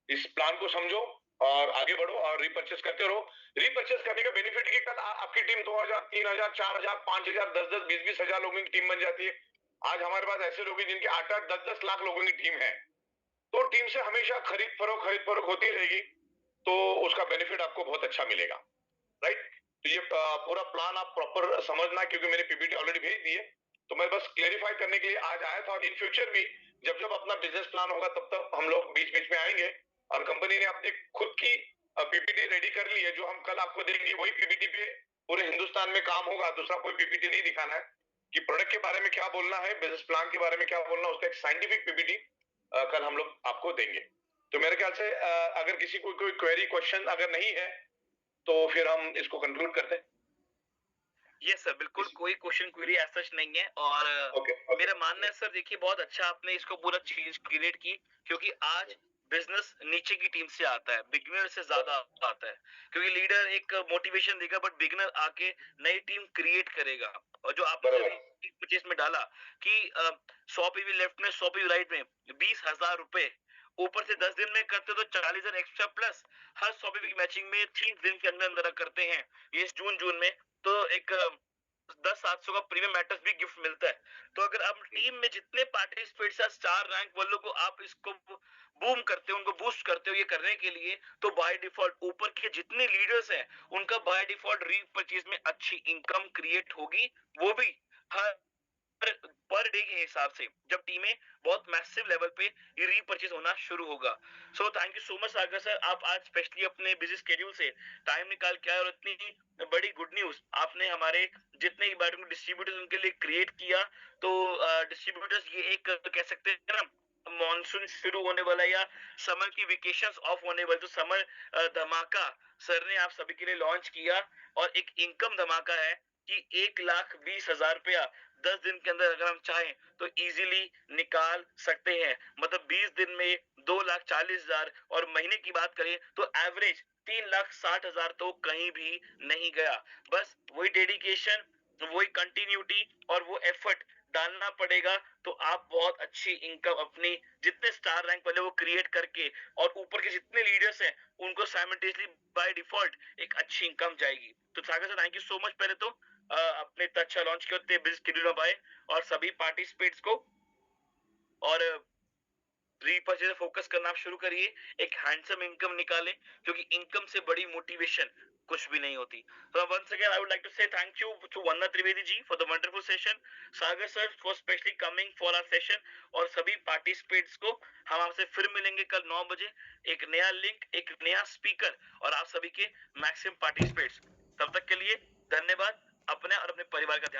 Speaker 3: इस प्लान को समझो और आगे बढ़ो और रिपर्चेस करते रहो। रिपर्चेस करने का बेनिफिट की कल आपकी टीम 2,000, 3,000, 4,000, 5,000, 10-10, 20-20 हजार लोगों की टीम बन जाती है। आज हमारे पास ऐसे लोग हैं जिनके 8-8, 10-10 लाख लोगों की टीम है। तो टीम से हमेशा खरीद फरोख्त होती रहेगी, तो उसका बेनिफिट आपको बहुत अच्छा मिलेगा, राइट। तो ये पूरा प्लान आप प्रॉपर समझना, क्योंकि मैंने पीपीटी ऑलरेडी भेज दी है, तो मैं बस क्लेरिफाई करने के लिए आज आया था। और इन फ्यूचर भी जब जब अपना बिजनेस प्लान होगा तब तक हम लोग बीच बीच में आएंगे, और कंपनी ने अपनी खुद की पीपीटी रेडी कर ली है, जो हम कल आपको देंगे। वही पीपीटी पे पूरे हिंदुस्तान में काम होगा, दूसरा कोई पीपीटी नहीं दिखाना है कि प्रोडक्ट के बारे में क्या बोलना है, बिजनेस प्लान के बारे में क्या बोलना है, उसका एक साइंटिफिक पीपीटी कल हम लोग आपको देंगे। तो मेरे ख्याल से अगर किसी को कोई क्वेरी क्वेश्चन अगर नहीं है, तो फिर हम इसको कंक्लूड करते हैं।
Speaker 2: यस सर, बिल्कुल कोई क्वेश्चन क्वेरी ऐसा नहीं है। और
Speaker 3: Okay.
Speaker 2: मेरा मानना है सर, देखिए बहुत अच्छा आपने इसको पूरा चीज क्रिएट की, क्योंकि आज बिजनेस नीचे की टीम से आता है, बिगिनर से ज्यादा आता है, क्योंकि लीडर एक मोटिवेशन देगा बट बिगिनर आके नई टीम क्रिएट करेगा। और जो आपने परचेस में डाला कि 100 पीवी लेफ्ट में 100 पीवी राइट में 20,000 रुपए ऊपर से 10 दिन में करते तो 40,000 एक्स्ट्रा प्लस हर 100 पीवी की मैचिंग में 30 दिन के अंदर अंदर करते हैं ये जून में, तो एक 10,700 का प्रीमियम मैटर्स भी गिफ्ट मिलता है। तो अगर आप टीम में जितने पार्टिसिपेट्स हैं स्टार रैंक वालों को आप इसको बूम करते हो, उनको बूस्ट करते हो ये करने के लिए, तो बाय डिफॉल्ट ऊपर के जितने लीडर्स हैं उनका बाय डिफॉल्ट रीपरचेज में अच्छी इनकम क्रिएट होगी, वो भी हर पर डे के हिसाब से, जब टीमें बहुत मैसिव लेवल पे ये रीपरचेज होना शुरू होगा। So thank you so much Sagar sir, आप आज स्पेशली अपने बिजी स्केड्यूल से टाइम निकाल के आए और इतनी बड़ी गुड न्यूज आपने हमारे जितने ही बार डिस्ट्रीब्यूटर्स उनके लिए क्रिएट किया। तो डिस्ट्रीब्यूटर्स ये एक कह सकते हैं ना, मॉनसून शुरू होने वाला है या समर की वेकेशंस ऑफ होने वाले, तो समर धमाका सर ने आप सभी के लिए लॉन्च किया, और एक इनकम धमाका है कि 1,20,000 रुपया 10 दिन के अंदर अगर हम चाहें तो इजीली निकाल सकते हैं। मतलब 20 दिन में 2,40,000, और महीने की बात करें तो एवरेज 3,60,000 तो कहीं भी नहीं गया। बस वही डेडिकेशन, वही कंटिन्यूटी और वो एफर्ट डालना पड़ेगा, तो आप बहुत अच्छी इनकम अपनी जितने स्टार रैंक वाले वो क्रिएट करके और ऊपर के जितने लीडर्स हैं उनको साइमल्टेनियसली बाय डिफॉल्ट एक अच्छी इनकम जाएगी। तो Sagar sir thank you so much पहले तो अपने इतना अच्छा लॉन्च किया, इतने बिजी शेड्यूल में आए, और सभी पार्टिसिपेट्स को और रीपर्चेज पे फोकस करना आप शुरू करिए, एक हैंडसम इनकम निकालें, क्योंकि इनकम से बड़ी मोटिवेशन कुछ भी नहीं होती। तो once again I would like to say thank you to Vandana Trivedi ji for the wonderful session, Sagar sir for specially coming for our session, और सभी पार्टिसिपेट्स को हम आपसे फिर मिलेंगे कल 9 बजे, एक नया लिंक, एक नया स्पीकर और आप सभी के मैक्सिमम पार्टिसिपेट्स।